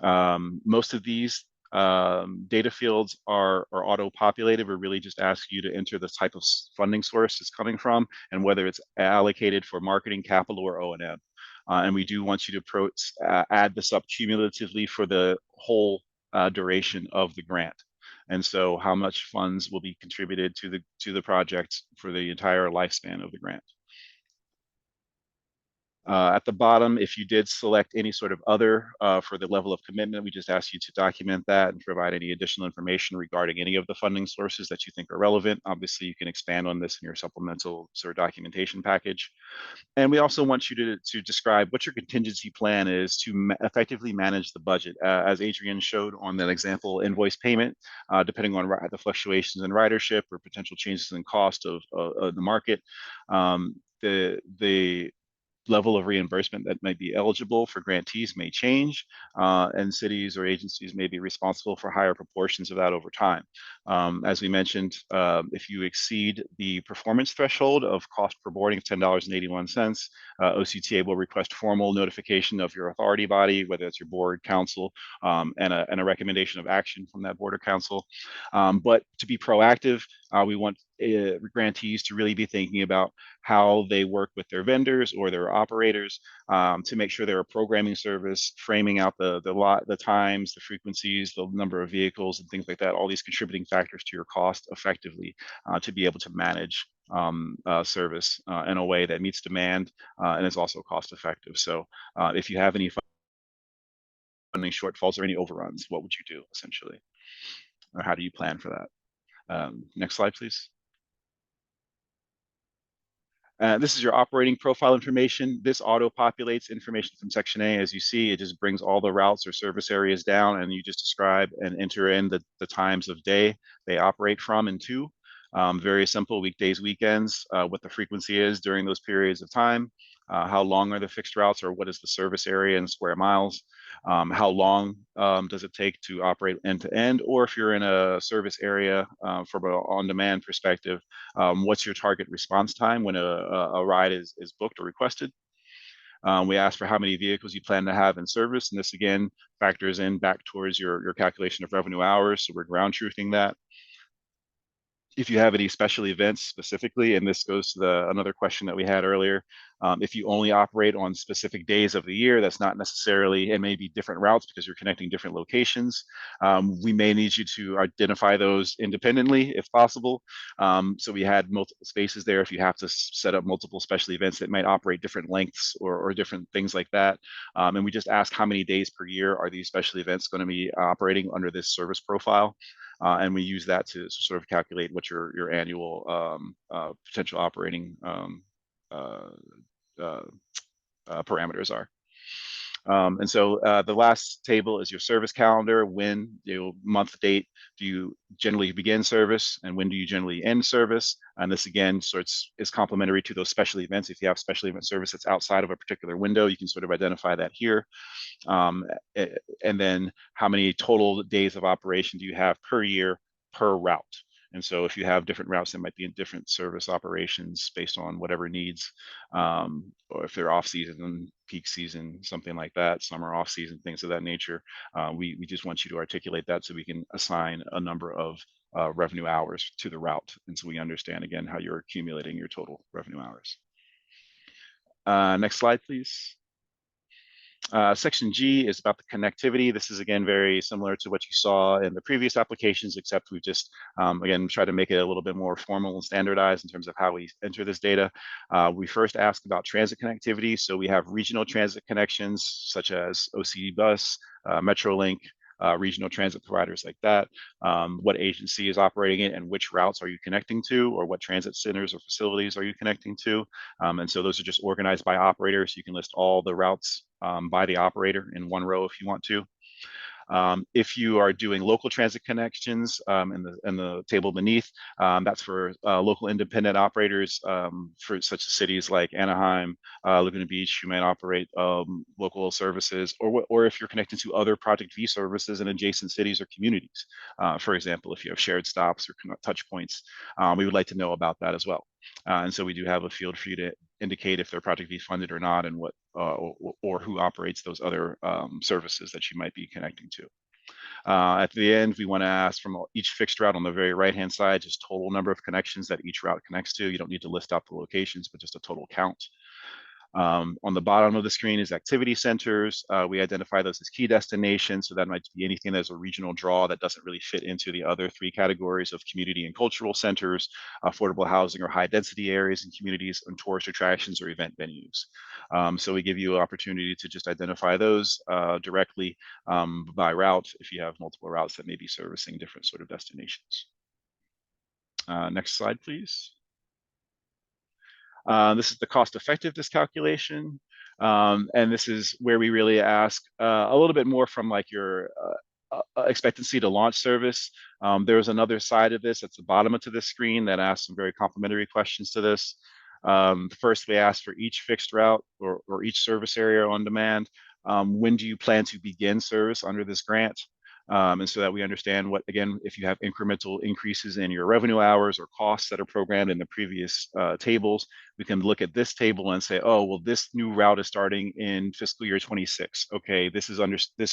Most of these data fields are auto-populated. We really just ask you to enter the type of funding source it's coming from and whether it's allocated for marketing, capital, or O&M. And we do want you to add this up cumulatively for the whole duration of the grant. And so how much funds will be contributed to the project for the entire lifespan of the grant. At the bottom, if you did select any sort of other for the level of commitment, we just ask you to document that and provide any additional information regarding any of the funding sources that you think are relevant. Obviously, you can expand on this in your supplemental sort of documentation package. And we also want you to describe what your contingency plan is to effectively manage the budget. As Adrian showed on that example invoice payment, depending on the fluctuations in ridership or potential changes in cost of the market, the level of reimbursement that might be eligible for grantees may change, and cities or agencies may be responsible for higher proportions of that over time. As we mentioned, if you exceed the performance threshold of cost per boarding of $10.81, OCTA will request formal notification of your authority body, whether it's your board, council, and a recommendation of action from that board or council. But to be proactive, we want grantees to really be thinking about how they work with their vendors or their operators to make sure they're a programming service, framing out the times, the frequencies, the number of vehicles, and things like that, all these contributing factors to your cost effectively to be able to manage service in a way that meets demand and is also cost effective. So if you have any funding shortfalls or any overruns, what would you do essentially? Or how do you plan for that? Next slide, please. This is your operating profile information. This auto-populates information from Section A. As you see, it just brings all the routes or service areas down, and you just describe and enter in the times of day they operate from and to. Very simple, weekdays, weekends, what the frequency is during those periods of time, how long are the fixed routes, or what is the service area in square miles, how long does it take to operate end to end, or if you're in a service area from an on-demand perspective, what's your target response time when a ride is booked or requested. We ask for how many vehicles you plan to have in service, and this again factors in back towards your calculation of revenue hours, so we're ground truthing that. If you have any special events specifically, and this goes to another question that we had earlier, if you only operate on specific days of the year, that's not necessarily, it may be different routes because you're connecting different locations. We may need you to identify those independently if possible. So we had multiple spaces there. If you have to set up multiple special events that might operate different lengths or different things like that. And we just ask how many days per year are these special events going to be operating under this service profile. And we use that to sort of calculate what your annual potential operating parameters are. And so the last table is your service calendar. When, month, date, do you generally begin service, and when do you generally end service? And this again is complementary to those special events. If you have special event service that's outside of a particular window, you can sort of identify that here. And then how many total days of operation do you have per year per route? And so if you have different routes that might be in different service operations based on whatever needs, or if they're off season, peak season, something like that, summer off season, things of that nature, we just want you to articulate that so we can assign a number of revenue hours to the route. And so we understand again how you're accumulating your total revenue hours. Next slide, please. Section G is about the connectivity. This is again very similar to what you saw in the previous applications, except we've just again tried to make it a little bit more formal and standardized in terms of how we enter this data. We first ask about transit connectivity. So we have regional transit connections such as OC Bus, Metrolink, regional transit providers like that, what agency is operating it, and which routes are you connecting to, or what transit centers or facilities are you connecting to. And so those are just organized by operator, so you can list all the routes by the operator in one row if you want to. If you are doing local transit connections in the table beneath, that's for local independent operators for such cities like Anaheim, Laguna Beach. You might operate local services, or if you're connected to other Project V services in adjacent cities or communities. For example, if you have shared stops or touch points, we would like to know about that as well. And so we do have a field for you to indicate if they're Project V funded or not, and what or who operates those other services that you might be connecting to. At the end, we want to ask from each fixed route on the very right-hand side, just total number of connections that each route connects to. You don't need to list out the locations, but just a total count. On the bottom of the screen is activity centers. We identify those as key destinations. So that might be anything that's a regional draw that doesn't really fit into the other three categories of community and cultural centers, affordable housing or high density areas and communities, and tourist attractions or event venues. So we give you an opportunity to just identify those directly by route if you have multiple routes that may be servicing different sort of destinations. Next slide, please. This is the cost effectiveness calculation. And this is where we really ask a little bit more from like your expectancy to launch service. There's another side of this at the bottom of this screen that asks some very complimentary questions to this. First, we ask for each fixed route or each service area on demand. When do you plan to begin service under this grant? And so that we understand what, again, if you have incremental increases in your revenue hours or costs that are programmed in the previous tables, we can look at this table and say, oh, well, this new route is starting in fiscal year 26. Okay, this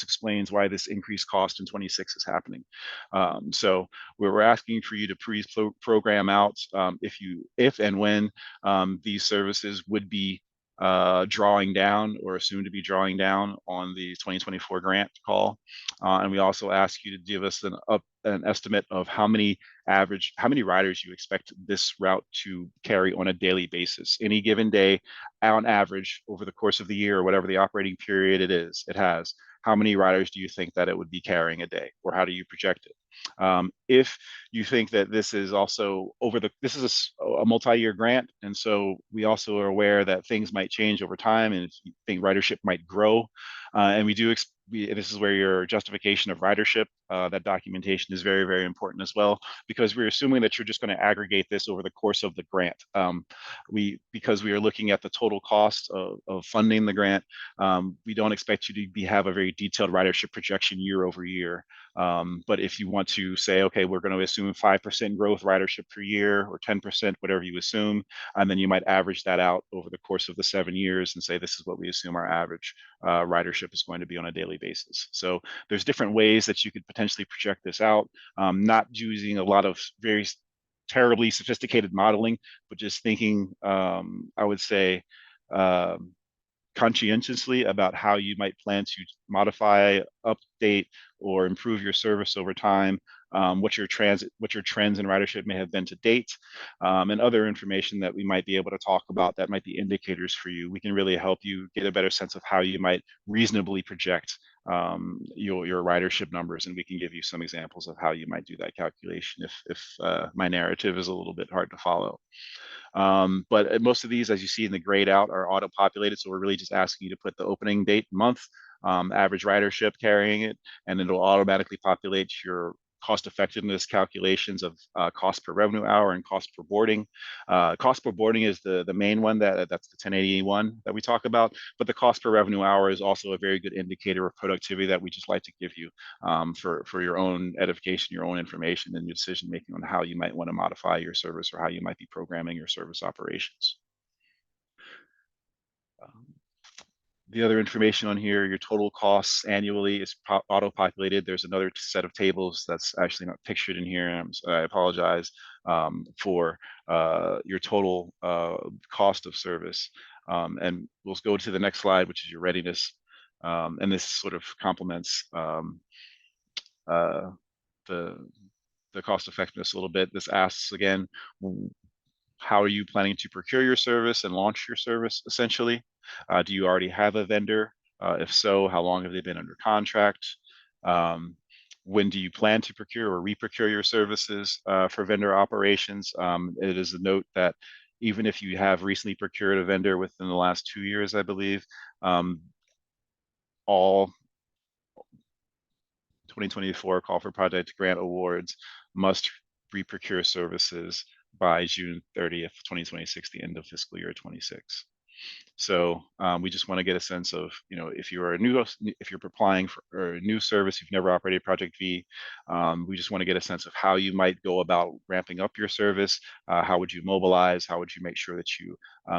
explains why this increased cost in 26 is happening. So we're asking for you to program out if and when these services would be drawing down or soon to be drawing down on the 2024 grant call. And we also ask you to give us an estimate of how many riders you expect this route to carry on a daily basis. Any given day, on average, over the course of the year or whatever the operating period it has, how many riders do you think that it would be carrying a day, or how do you project it? If you think that this is also this is a multi-year grant, and so we also are aware that things might change over time, and if you think ridership might grow, and this is where your justification of ridership that documentation is very, very important as well, because we're assuming that you're just going to aggregate this over the course of the grant. Because we are looking at the total cost of funding the grant, we don't expect you to have a very detailed ridership projection year over year. But if you want to say, okay, we're going to assume 5% growth ridership per year or 10%, whatever you assume, and then you might average that out over the course of the 7 years and say, this is what we assume our average ridership is going to be on a daily basis. So there's different ways that you could potentially project this out, not using a lot of very terribly sophisticated modeling, but just thinking, I would say, conscientiously about how you might plan to modify, update, or improve your service over time, what your trends in ridership may have been to date, and other information that we might be able to talk about that might be indicators for you. We can really help you get a better sense of how you might reasonably project your ridership numbers, and we can give you some examples of how you might do that calculation if my narrative is a little bit hard to follow. But most of these, as you see in the grayed out, are auto-populated. So we're really just asking you to put the opening date, month, average ridership carrying it, and it'll automatically populate your cost effectiveness calculations of cost per revenue hour and cost per boarding. Cost per boarding is the main one, that's the 1081 that we talk about, but the cost per revenue hour is also a very good indicator of productivity that we just like to give you for your own edification, your own information, and your decision making on how you might want to modify your service or how you might be programming your service operations. The other information on here, your total costs annually is auto-populated. There's another set of tables that's actually not pictured in here. I apologize for your total cost of service. And we'll go to the next slide, which is your readiness. And this sort of complements the cost effectiveness a little bit. This asks again, how are you planning to procure your service and launch your service, essentially? Do you already have a vendor? If so, how long have they been under contract? When do you plan to procure or re-procure your services for vendor operations? It is a note that even if you have recently procured a vendor within the last 2 years, I believe, all 2024 Call for Project Grant awards must re-procure services by June 30th, 2026, the end of fiscal year 26. So we just want to get a sense of, if you're applying for a new service, you've never operated Project V, we just want to get a sense of how you might go about ramping up your service. How would you mobilize? How would you make sure that you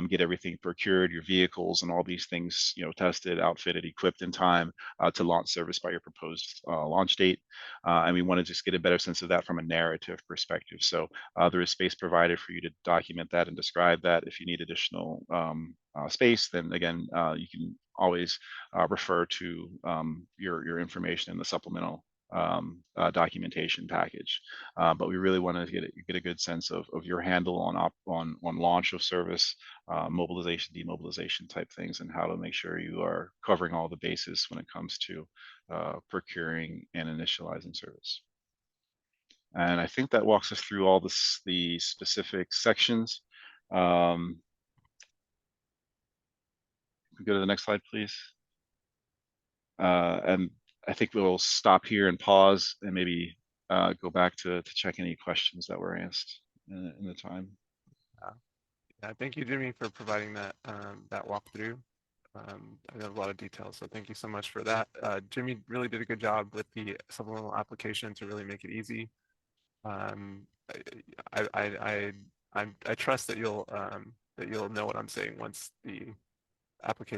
get everything procured, your vehicles and all these things, tested, outfitted, equipped in time to launch service by your proposed launch date. And we want to just get a better sense of that from a narrative perspective. So there is space provided for you to document that and describe that. If you need additional space, then again, you can always refer to your information in the supplemental documentation package. But we really want to get a good sense of your handle on launch of service, mobilization, demobilization type things, and how to make sure you are covering all the bases when it comes to procuring and initializing service. And I think that walks us through all the specific sections. Go to the next slide, please. And I think we'll stop here and pause and maybe go back to check any questions that were asked in the time. Yeah, thank you, Jimmy, for providing that that walkthrough. I have a lot of details, so thank you so much for that. Jimmy really did a good job with the supplemental application to really make it easy. I trust that you'll know what I'm saying once the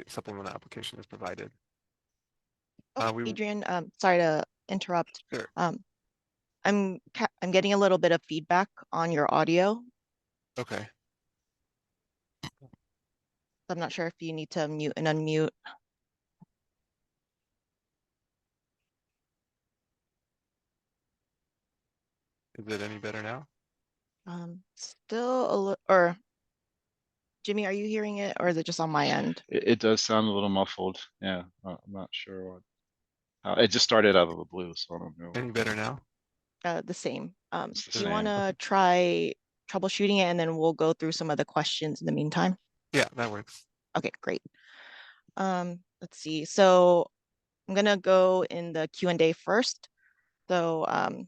supplemental application is provided. Adrian, sorry to interrupt. Sure. I'm getting a little bit of feedback on your audio. Okay. I'm not sure if you need to mute and unmute. Is it any better now? Still a little, or Jimmy, are you hearing it, or is it just on my end? It does sound a little muffled. Yeah, I'm not sure what. It just started out of the blue, so I don't know. Any better now? The same. The Do you want same. to try troubleshooting it, and then we'll go through some of the questions in the meantime? Yeah, that works. Okay, great. Let's see. So I'm gonna go in the Q&A first. So let's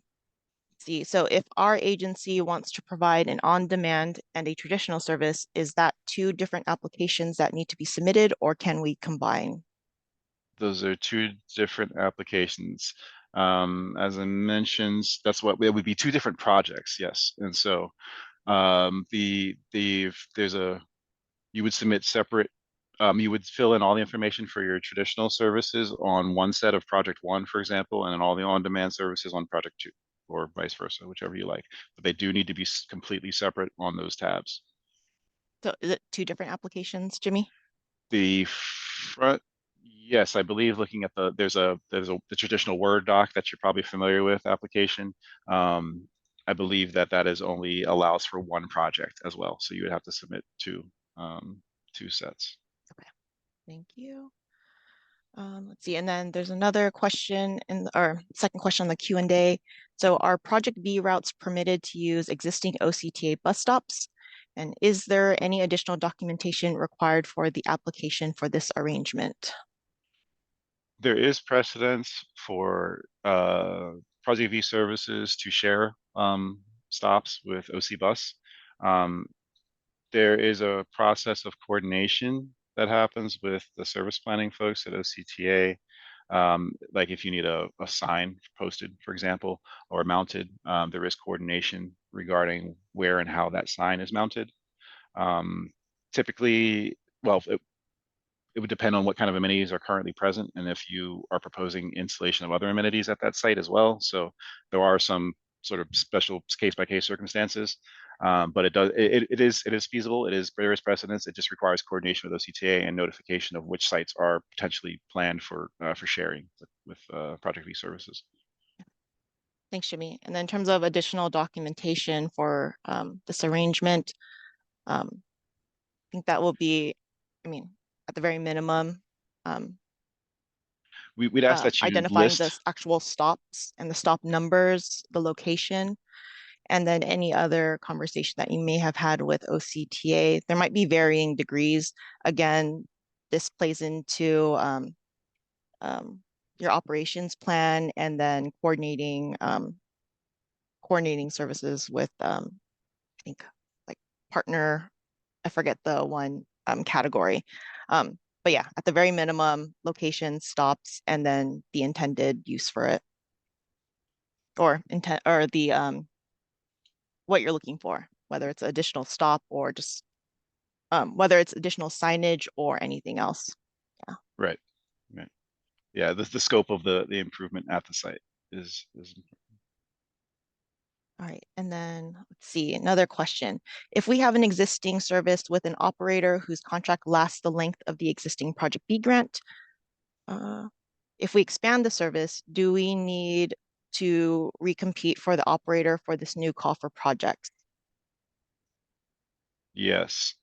see, so if our agency wants to provide an on-demand and a traditional service, is that two different applications that need to be submitted, or can we combine? Those are two different applications. As I mentioned, that's what it would be, two different projects, yes. And so you would submit separate, you would fill in all the information for your traditional services on one set of project one, for example, and then all the on-demand services on project two, or vice versa, whichever you like. But they do need to be completely separate on those tabs. So is it two different applications, Jimmy? The front, yes, I believe looking at the traditional Word doc that you're probably familiar with application. I believe that is only allows for one project as well. So you would have to submit two sets. Thank you. Let's see, and then there's another question in our second question on the Q&A. So are Project B routes permitted to use existing OCTA bus stops? And is there any additional documentation required for the application for this arrangement? There is precedence for Project V services to share stops with OC Bus. There is a process of coordination that happens with the service planning folks at OCTA. Like if you need a sign posted, for example, or mounted, there is coordination regarding where and how that sign is mounted. Typically, well, it would depend on what kind of amenities are currently present and if you are proposing installation of other amenities at that site as well. So there are some sort of special case-by-case circumstances, but it is feasible. There is precedence. It just requires coordination with OCTA and notification of which sites are potentially planned for sharing with Project V services. Thanks, Jimmy. And then in terms of additional documentation for this arrangement, I think that will be, at the very minimum, We'd ask that you identifying the list. actual stops and the stop numbers, the location, and then any other conversation that you may have had with OCTA. There might be varying degrees. Again, this plays into your operations plan and then coordinating services with I think like partner, I forget the one category. But yeah, at the very minimum, location, stops, and then the intended use for it, or intent, or the what you're looking for, whether it's additional stop or just whether it's additional signage or anything else. Yeah. Right. Yeah, the scope of the improvement at the site is All right, and then let's see, another question. If we have an existing service with an operator whose contract lasts the length of the existing Project B grant, if we expand the service, do we need to recompete for the operator for this new call for projects? Yes.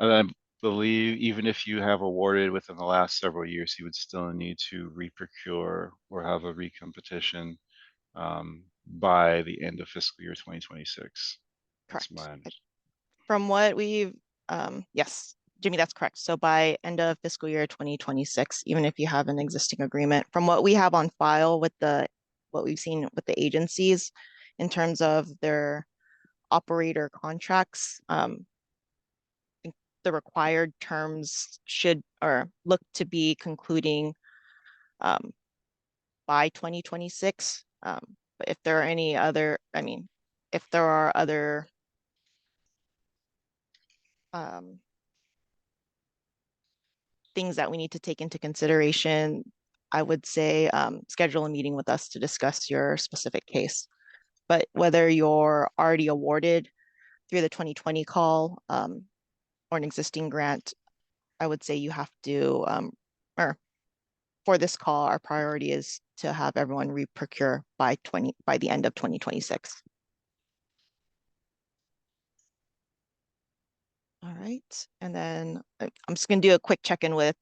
I believe even if you have awarded within the last several years, you would still need to re-procure or have a recompetition by the end of fiscal year 2026. Correct. That's my understanding. From what we've, yes, Jimmy, that's correct. So by end of fiscal year 2026, even if you have an existing agreement, from what we have on file with what we've seen with the agencies in terms of their operator contracts, the required terms should or look to be concluding by 2026. But if there are any other, if there are other things that we need to take into consideration, I would say schedule a meeting with us to discuss your specific case. But whether you're already awarded through the 2020 call or an existing grant, I would say you have to, or for this call, our priority is to have everyone re-procure by the end of 2026. All right, and then I'm just gonna do a quick check-in with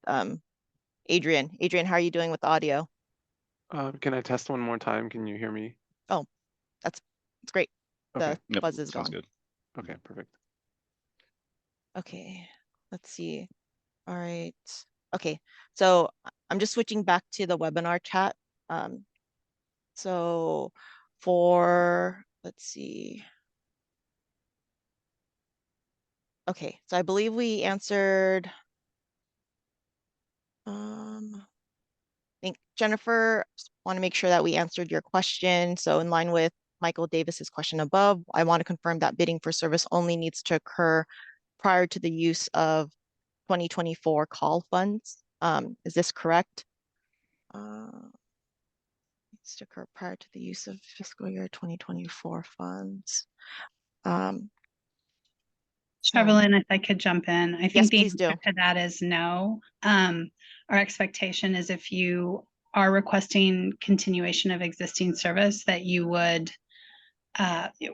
Adrian. Adrian, how are you doing with audio? Can I test one more time? Can you hear me? Oh, it's great. Okay. The buzz is Sounds gone. good. Okay, perfect. Okay, let's see. All right. Okay, so I'm just switching back to the webinar chat So for, let's see. Okay, so I believe we answered. I think Jennifer, want to make sure that we answered your question. So in line with Michael Davis's question above, I want to confirm that bidding for service only needs to occur prior to the use of 2024 call funds. Is this correct? Needs to occur prior to the use of fiscal year 2024 funds. Chevelyn, if I could jump in, I think Yes, the please do. answer to that is no. Our expectation is if you are requesting continuation of existing service, that you would,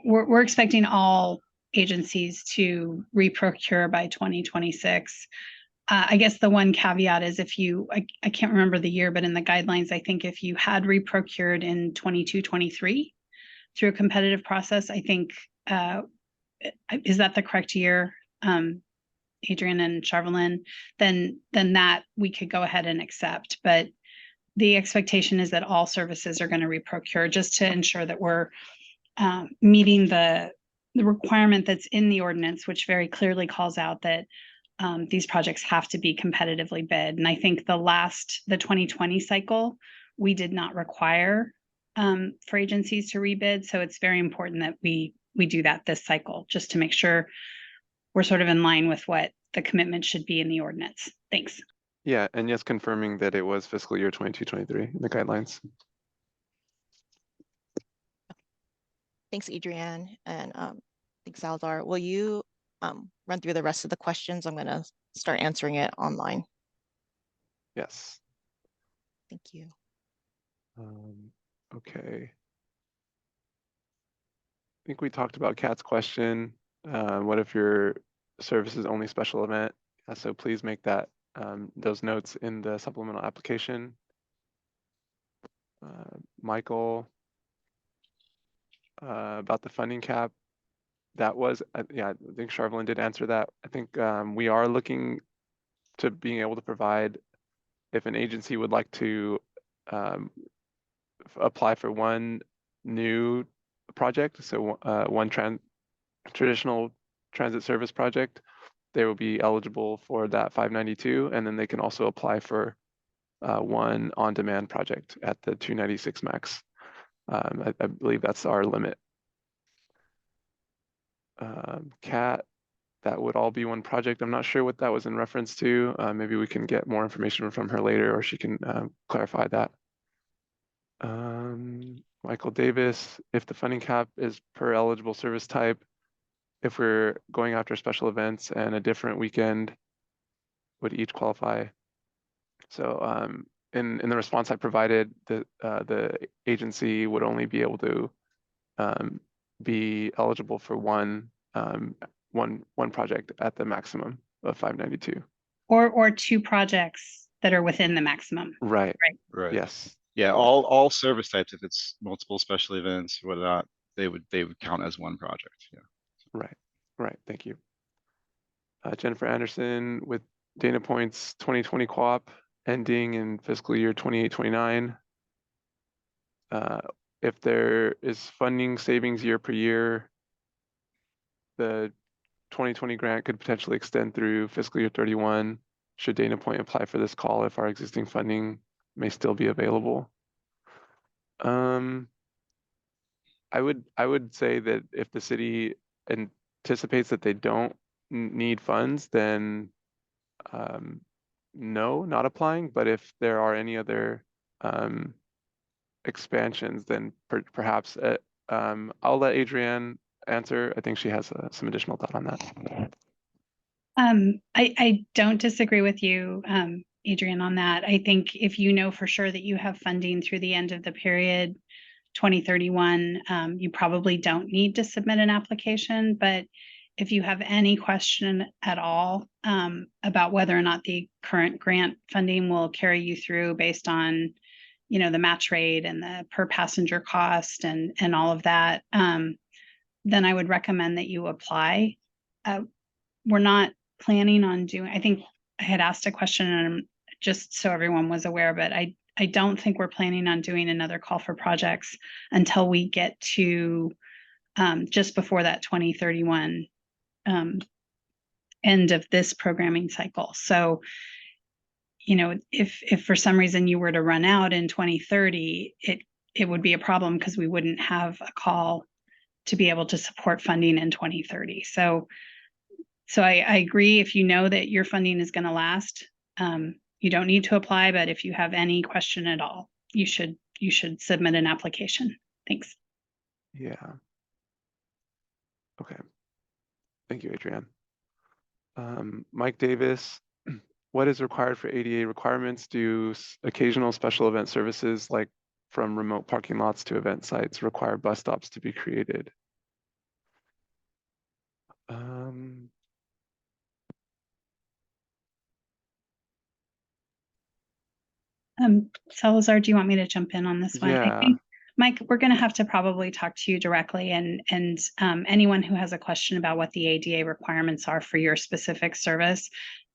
we're expecting all agencies to reprocure by 2026. I guess the one caveat is if you, I can't remember the year, but in the guidelines, I think if you had reprocured in 22-23 through a competitive process, I think, is that the correct year, Adrian and Charvelyn? Then that we could go ahead and accept. But the expectation is that all services are going to reprocure just to ensure that we're meeting the requirement that's in the ordinance, which very clearly calls out that these projects have to be competitively bid. And I think the 2020 cycle, we did not require for agencies to rebid. So it's very important that we do that this cycle, just to make sure we're sort of in line with what the commitment should be in the ordinance. Thanks. Yeah, and yes, confirming that it was fiscal year 22-23 in the guidelines. Thanks, Adrienne, and thanks, Salazar. Will you run through the rest of the questions? I'm going to start answering it online. Yes. Thank you. Okay. I think we talked about Kat's question. What if your service is only special event? So please make that those notes in the supplemental application. Michael, about the funding cap. That was, yeah, I think Charvelyn did answer that. I think we are looking to being able to provide, if an agency would like to apply for one new project, so one traditional transit service project, they will be eligible for that 592, and then they can also apply for one on-demand project at the 296 max. I believe that's our limit. Kat, that would all be one project. I'm not sure what that was in reference to. Maybe we can get more information from her later, or she can clarify that. Michael Davis, if the funding cap is per eligible service type, if we're going after special events and a different weekend, would each qualify? So in the response I provided, the agency would only be able to be eligible for one project at the maximum of 592. Or two projects that are within the maximum. Right. Right. Yes. Yeah, all service types, if it's multiple special events or whatnot, they would count as one project. Yeah. Right. Thank you. Jennifer Anderson with Dana Point's 2020 co-op ending in fiscal year 28-29. If there is funding savings year per year, the 2020 grant could potentially extend through fiscal year 31. Should Dana Point apply for this call if our existing funding may still be available? I would say that if the city anticipates that they don't need funds, then no, not applying. But if there are any other expansions, then perhaps I'll let Adrienne answer. I think she has some additional thought on that. I don't disagree with you, Adrienne, on that. I think if you know for sure that you have funding through the end of the period 2031, you probably don't need to submit an application. But if you have any question at all about whether or not the current grant funding will carry you through based on, you know, the match rate and the per passenger cost and all of that, then I would recommend that you apply. We're not planning on doing, I think I had asked a question, and just so everyone was aware, but I don't think we're planning on doing another call for projects until we get to just before that 2031 end of this programming cycle. So, you know, if for some reason you were to run out in 2030, it would be a problem because we wouldn't have a call to be able to support funding in 2030. So I agree, if you know that your funding is going to last, you don't need to apply, but if you have any question at all, you should submit an application. Thanks. Yeah. Okay. Thank you, Adrienne. Mike Davis, what is required for ADA requirements? Do occasional special event services like from remote parking lots to event sites require bus stops to be created? Salazar, do you want me to jump in on this one? Yeah. I think, Mike, we're going to have to probably talk to you directly, and anyone who has a question about what the ADA requirements are for your specific service,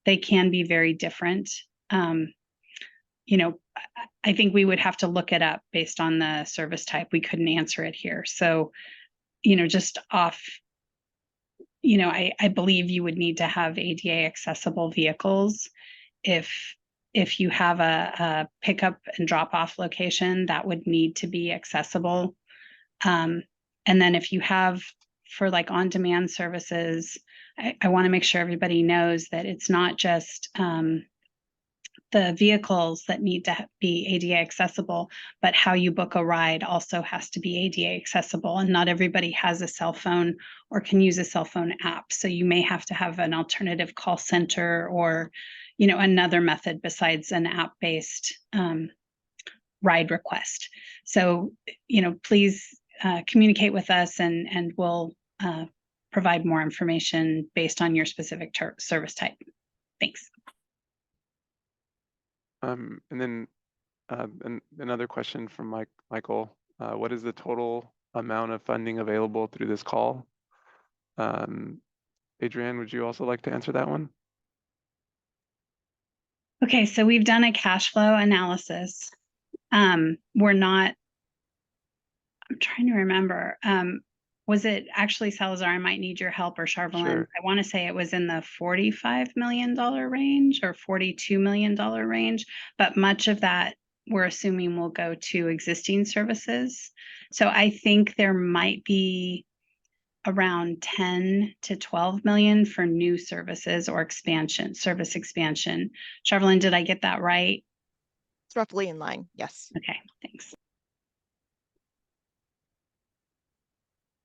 they can be very different. You know, I think we would have to look it up based on the service type. We couldn't answer it here. So, you know, just off, you know, I believe you would need to have ADA accessible vehicles. If you have a pickup and drop off location, that would need to be accessible. And then if you have for like on-demand services, I want to make sure everybody knows that it's not just the vehicles that need to be ADA accessible, but how you book a ride also has to be ADA accessible. And not everybody has a cell phone or can use a cell phone app. So you may have to have an alternative call center or, you know, another method besides an app-based ride request. So, you know, please communicate with us and we'll provide more information based on your specific service type. Thanks. And then another question from Michael. What is the total amount of funding available through this call? Adrienne, would you also like to answer that one? Okay, so we've done a cash flow analysis. We're not, I'm trying to remember. Was it actually, Salazar, I might need your help, or Charvelin? Sure. I want to say it was in the $45 million range or $42 million range, but much of that we're assuming will go to existing services. So I think there might be around 10 to 12 million for new services or expansion, service expansion. Charvelin, did I get that right? It's roughly in line. Yes. Okay, thanks.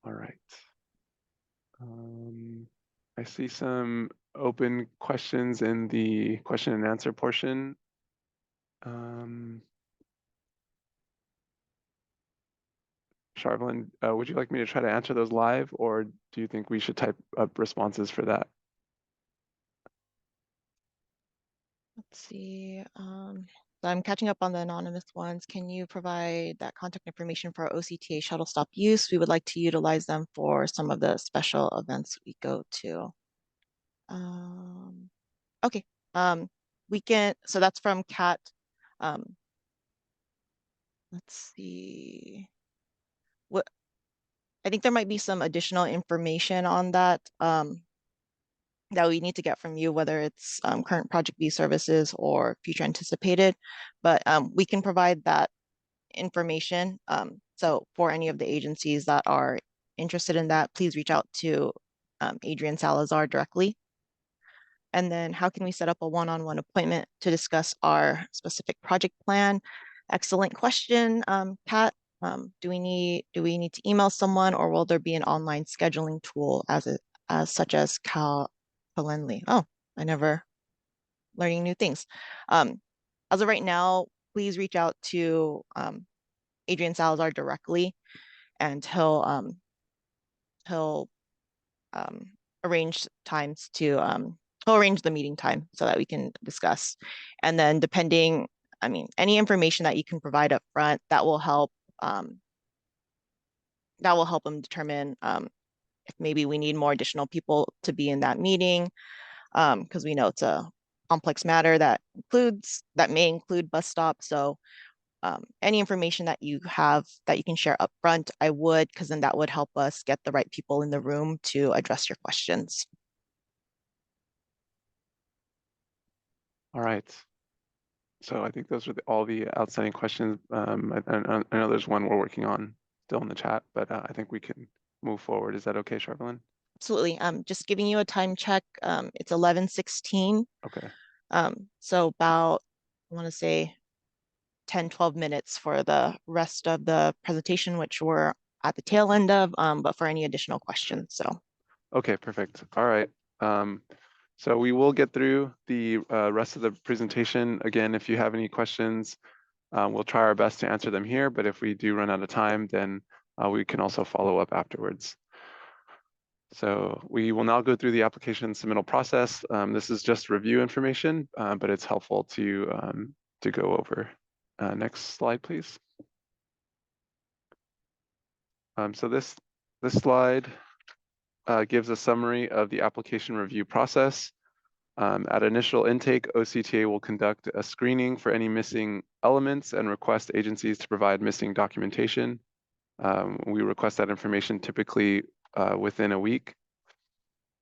All right. I see some open questions in the question and answer portion. Charvelin, would you like me to try to answer those live, or do you think we should type up responses for that? Let's see. So I'm catching up on the anonymous ones. Can you provide that contact information for our OCTA shuttle stop use? We would like to utilize them for some of the special events we go to. Okay. We can, so that's from Kat. Let's see. What, I think there might be some additional information on that that we need to get from you, whether it's current project view services or future anticipated, but we can provide that information. So for any of the agencies that are interested in that, please reach out to Adrienne Salazar directly. And then how can we set up a one-on-one appointment to discuss our specific project plan? Excellent question, Kat. Do we need to email someone, or will there be an online scheduling tool as such as Calendly? Oh, I never learning new things. As of right now, please reach out to Adrienne Salazar directly, and he'll arrange times to he'll arrange the meeting time so that we can discuss. And then depending, I mean, any information that you can provide up front that will help him determine if maybe we need more additional people to be in that meeting, because we know it's a complex matter that may include bus stops. So any information that you have that you can share upfront, I would, because then that would help us get the right people in the room to address your questions. All right. So I think those are all the outstanding questions. I know there's one we're working on still in the chat, but I think we can move forward. Is that okay, Charvelyn? Absolutely. Just giving you a time check. It's 11:16. Okay. So about, I want to say 10, 12 minutes for the rest of the presentation, which we're at the tail end of, but for any additional questions. So, Okay, perfect. All right. So we will get through the rest of the presentation. Again, if you have any questions, we'll try our best to answer them here, but if we do run out of time, then we can also follow up afterwards. So we will now go through the application submittal process. This is just review information, but it's helpful to go over. Next slide, please. So this slide gives a summary of the application review process. At initial intake, OCTA will conduct a screening for any missing elements and request agencies to provide missing documentation. We request that information typically within a week.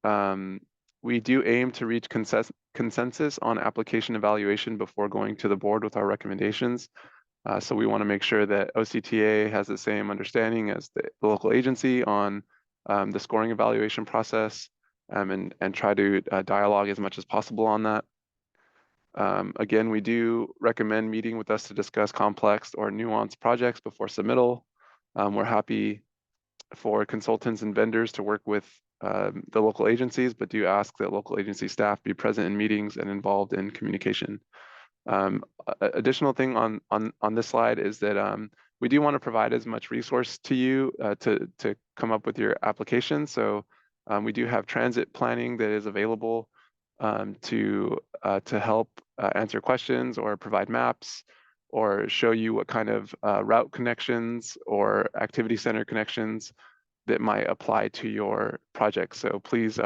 We do aim to reach consensus on application evaluation before going to the board with our recommendations. So we want to make sure that OCTA has the same understanding as the local agency on the scoring evaluation process, and try to dialogue as much as possible on that. Again, we do recommend meeting with us to discuss complex or nuanced projects before submittal. We're happy for consultants and vendors to work with the local agencies, but do ask that local agency staff be present in meetings and involved in communication. Additional thing on this slide is that we do want to provide as much resource to you to come up with your application. So we do have transit planning that is available to help answer questions or provide maps or show you what kind of route connections or activity center connections that might apply to your project. So please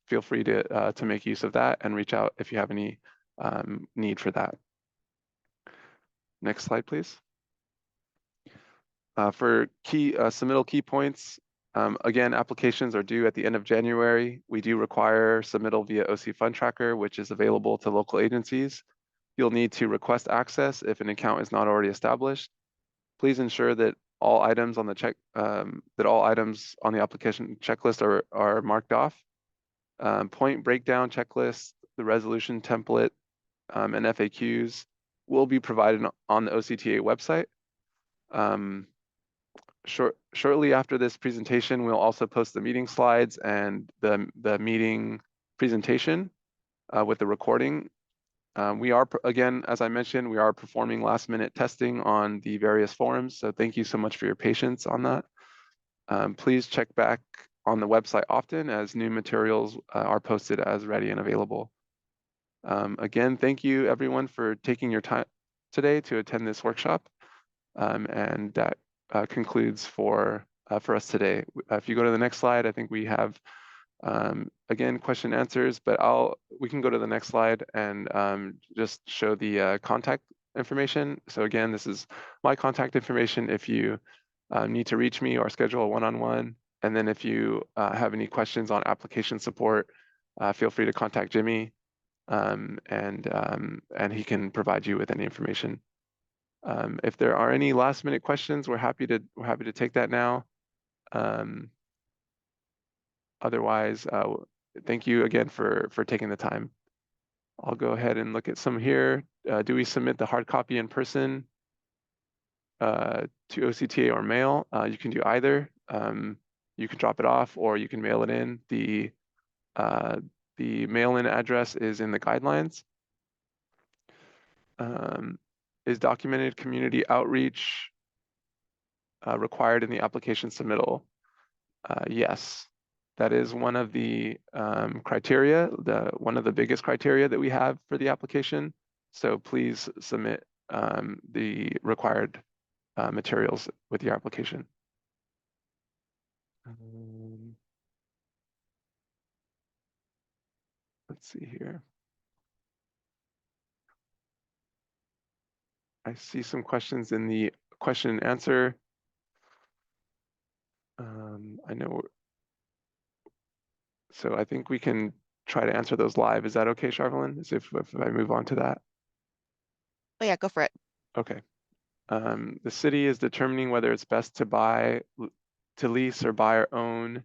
feel free to make use of that and reach out if you have any need for that. Next slide, please. For key submittal key points, again, applications are due at the end of January. We do require submittal via OC Fund Tracker, which is available to local agencies. You'll need to request access if an account is not already established. Please ensure that all items on the application checklist are marked off. Point breakdown checklist, the resolution template, and FAQs will be provided on the OCTA website. Shortly after this presentation, we'll also post the meeting slides and the meeting presentation with the recording. We are, again, as I mentioned, we are performing last-minute testing on the various forums, so thank you so much for your patience on that. Please check back on the website often as new materials are posted as ready and available. Again, thank you everyone for taking your time today to attend this workshop, and that concludes for us today. If you go to the next slide, I think we have again, question answers, but we can go to the next slide and just show the contact information. So again, this is my contact information if you need to reach me or schedule a one-on-one. And then if you have any questions on application support, feel free to contact Jimmy, and he can provide you with any information. If there are any last-minute questions, we're happy to take that now. Otherwise, thank you again for taking the time. I'll go ahead and look at some here. Do we submit the hard copy in person to OCTA or mail? You can do either. You can drop it off or you can mail it in. The mail-in address is in the guidelines. Is documented community outreach required in the application submittal? Yes. That is one of the criteria, one of the biggest criteria that we have for the application. So please submit the required materials with your application. Let's see here. I see some questions in the question and answer. I know, so I think we can try to answer those live. Is that okay, Charvelin? As if I move on to that? Oh yeah, go for it. Okay. The city is determining whether it's best to lease or buy or own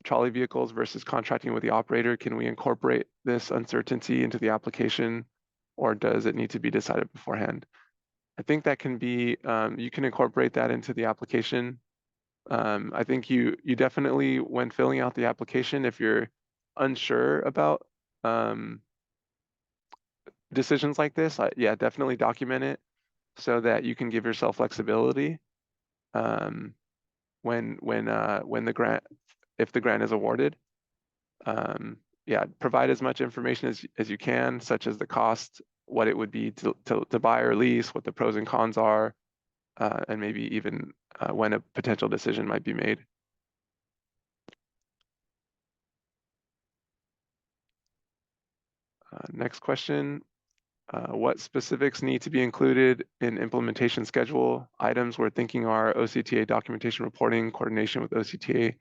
trolley vehicles versus contracting with the operator. Can we incorporate this uncertainty into the application, or does it need to be decided beforehand? I think that can be, you can incorporate that into the application. I think you definitely, when filling out the application, if you're unsure about decisions like this, yeah, definitely document it so that you can give yourself flexibility when the grant, if the grant is awarded. Yeah, provide as much information as you can, such as the cost, what it would be to buy or lease, what the pros and cons are, and maybe even when a potential decision might be made. Next question. What specifics need to be included in implementation schedule? Items we're thinking are OCTA documentation reporting, coordination with OCTA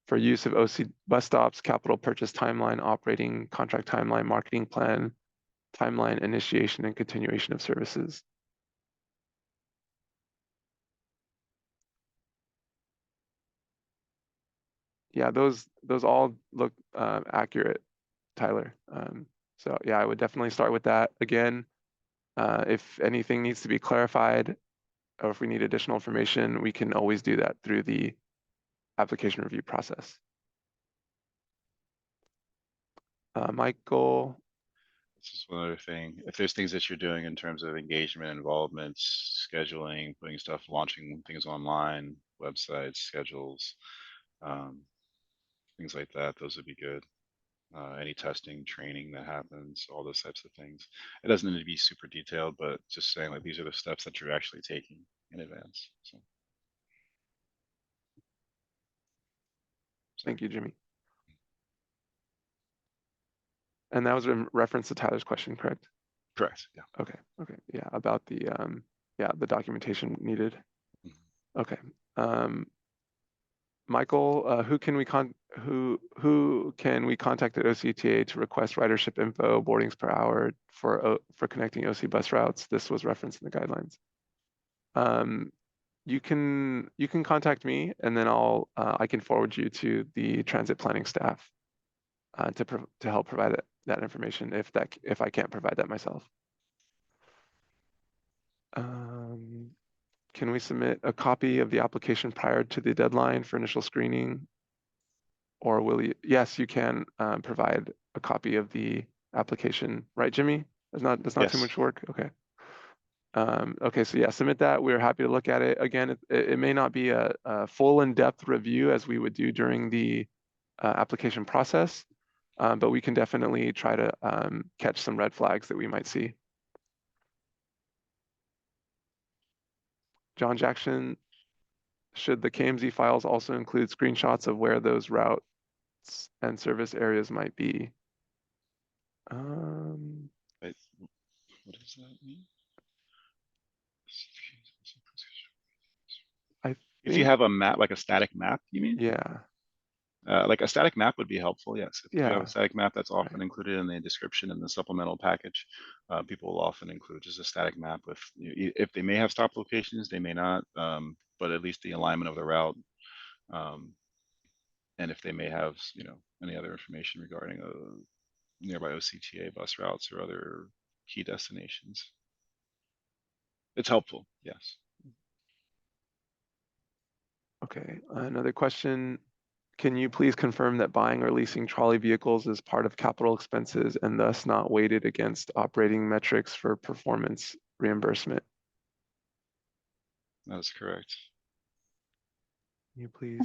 for use of OC bus stops, capital purchase timeline, operating contract timeline, marketing plan, timeline, initiation and continuation of services. Yeah, those all look accurate, Tyler. So yeah, I would definitely start with that. Again, if anything needs to be clarified or if we need additional information, we can always do that through the application review process. Michael. This is one other thing. If there's things that you're doing in terms of engagement, involvement, scheduling, putting stuff, launching things online, websites, schedules, things like that, those would be good. Any testing, training that happens, all those types of things. It doesn't need to be super detailed, but just saying like these are the steps that you're actually taking in advance. So. Thank you, Jimmy. And that was in reference to Tyler's question, correct? Correct. Yeah. Okay. Okay. Yeah. About the the documentation needed. Mm-hmm. Okay. Michael, who can we contact at OCTA to request ridership info, boardings per hour for connecting OC bus routes? This was referenced in the guidelines. You can contact me, and then I can forward you to the transit planning staff to help provide that information if I can't provide that myself. Can we submit a copy of the application prior to the deadline for initial screening? Or will you? Yes, you can provide a copy of the application, right, Jimmy? That's not Yes. too much work. Okay. Okay, so yeah, submit that. We're happy to look at it. Again, it may not be a full in-depth review as we would do during the application process, but we can definitely try to catch some red flags that we might see. John Jackson, should the KMZ files also include screenshots of where those routes and service areas might be? Wait, what does that mean? If you have a map, like a static map, you mean? Yeah. Like a static map would be helpful, yes. If you have Yeah. a static map, that's often included in the description in the supplemental package. People will often include just a static map with, if they may have stop locations, they may not, but at least the alignment of the route. And if they may have, any other information regarding nearby OCTA bus routes or other key destinations. It's helpful, yes. Okay, another question. Can you please confirm that buying or leasing trolley vehicles is part of capital expenses and thus not weighted against operating metrics for performance reimbursement? That is correct. Can you please?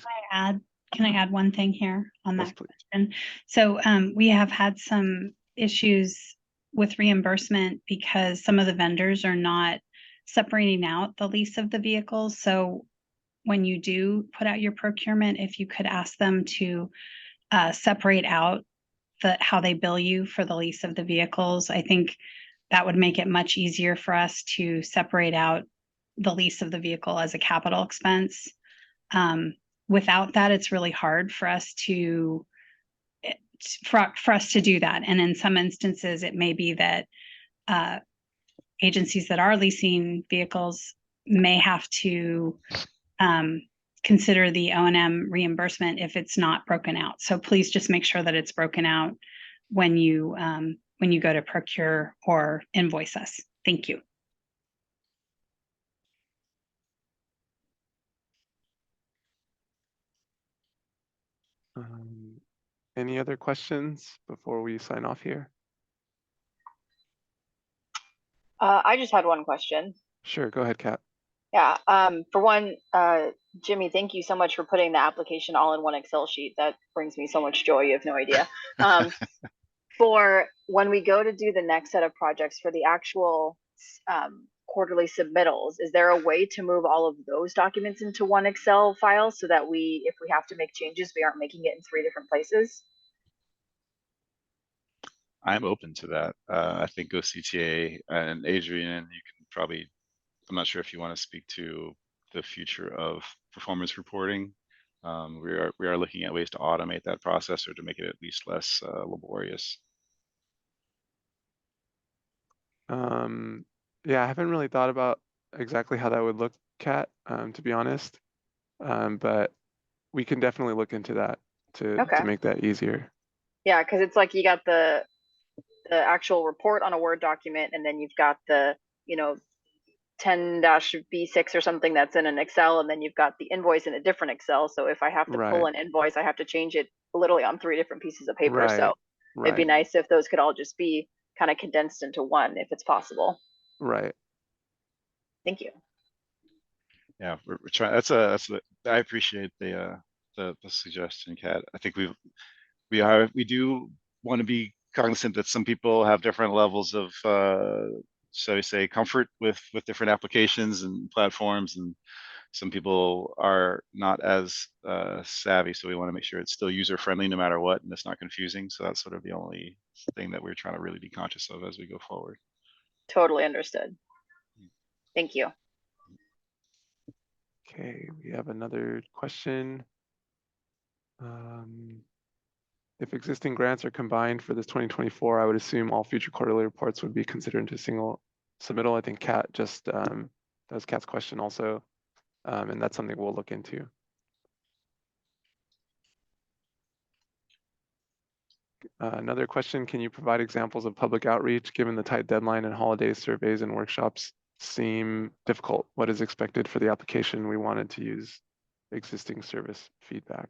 Can I add one thing here on that Yes, please. question? So we have had some issues with reimbursement because some of the vendors are not separating out the lease of the vehicles. So when you do put out your procurement, if you could ask them to separate out how they bill you for the lease of the vehicles, I think that would make it much easier for us to separate out the lease of the vehicle as a capital expense. Without that, it's really hard for us to do that. And in some instances, it may be that agencies that are leasing vehicles may have to consider the O&M reimbursement if it's not broken out. So please just make sure that it's broken out when you go to procure or invoice us. Thank you. Any other questions before we sign off here? I just had one question. Sure, go ahead, Kat. Yeah, for one, Jimmy, thank you so much for putting the application all in one Excel sheet. That brings me so much joy, you have no idea. For when we go to do the next set of projects for the actual quarterly submittals, is there a way to move all of those documents into one Excel file so that if we have to make changes, we aren't making it in 3 different places? I'm open to that. I think OCTA and Adrian, you can probably, I'm not sure if you want to speak to the future of performance reporting. We are looking at ways to automate that process or to make it at least less laborious. Yeah, I haven't really thought about exactly how that would look, Kat, to be honest. But we can definitely look into that to make that easier. Yeah, because it's like you got the actual report on a Word document, and then you've got the 10-B6 or something that's in an Excel, and then you've got the invoice in a different Excel. So if I have to pull an invoice, I have to change it literally on 3 different pieces of paper. So it'd be nice if those could all just be kind of condensed into one, if it's possible. Right. Thank you. Yeah, we're trying. I appreciate the suggestion, Kat. I think we do want to be cognizant that some people have different levels of shall we say comfort with different applications and platforms, and some people are not as savvy, so we want to make sure it's still user friendly no matter what, and it's not confusing. So that's sort of the only thing that we're trying to really be conscious of as we go forward. Totally understood. Thank you. Okay, we have another question. If existing grants are combined for this 2024, I would assume all future quarterly reports would be considered into single submittal. I think Kat just, that was Kat's question also. And that's something we'll look into. Another question, can you provide examples of public outreach given the tight deadline and holidays? Surveys and workshops seem difficult. What is expected for the application? We wanted to use existing service feedback.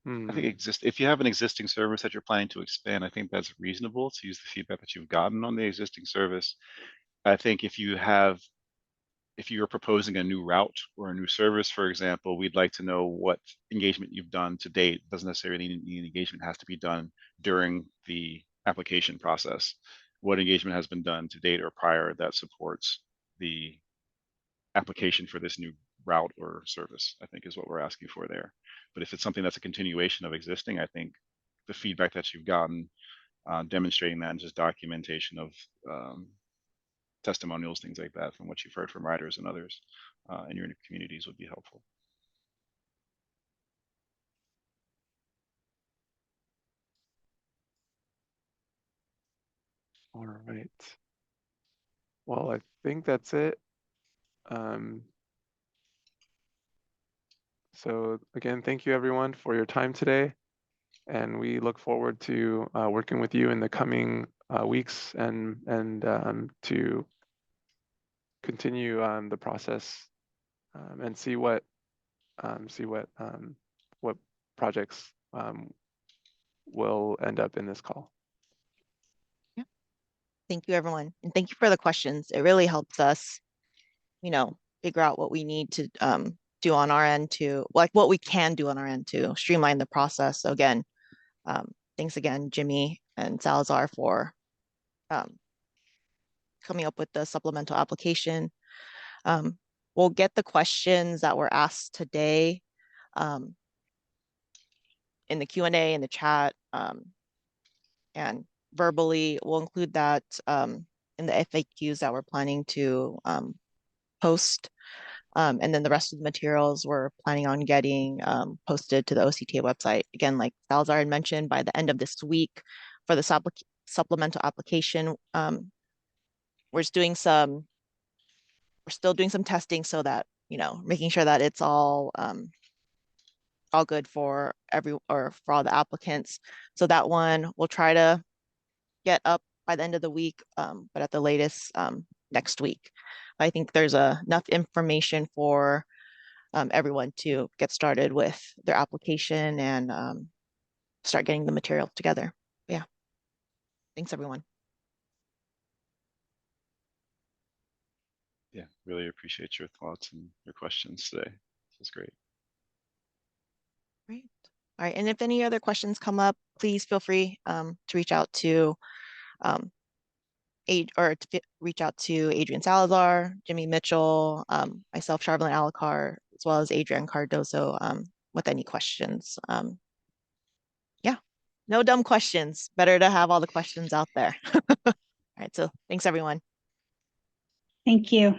I think if you have an existing service that you're planning to expand, I think that's reasonable to use the feedback that you've gotten on the existing service. I think if you're proposing a new route or a new service, for example, we'd like to know what engagement you've done to date. It doesn't necessarily mean engagement has to be done during the application process. What engagement has been done to date or prior that supports the application for this new route or service, I think is what we're asking for there. But if it's something that's a continuation of existing, I think the feedback that you've gotten demonstrating that and just documentation of testimonials, things like that, from what you've heard from riders and others in your communities would be helpful. All right. Well, I think that's it. So again, thank you everyone for your time today. And we look forward to working with you in the coming weeks and to continue the process and see what projects will end up in this call. Yeah. Thank you, everyone. And thank you for the questions. It really helps us, figure out what we need to do on our end what we can do on our end to streamline the process. So again, thanks again, Jimmy and Salazar, for coming up with the supplemental application. We'll get the questions that were asked today in the Q&A in the chat, and verbally. We'll include that in the FAQs that we're planning to post. And then the rest of the materials we're planning on getting posted to the OCTA website. Again, like Salazar had mentioned, by the end of this week for the supplemental application, we're still doing some testing so that, making sure that it's all good for for all the applicants. So that one we'll try to get up by the end of the week, but at the latest next week. I think there's enough information for everyone to get started with their application and start getting the material together. Yeah. Thanks, everyone. Yeah, really appreciate your thoughts and your questions today. This is great. Great. All right. And if any other questions come up, please feel free to reach out to reach out to Adrian Salazar, Jimmy Mitchell, myself, Charvelyn Alucar, as well as Adrian Cardozo with any questions. Yeah, no dumb questions. Better to have all the questions out there. All right. So thanks, everyone. Thank you.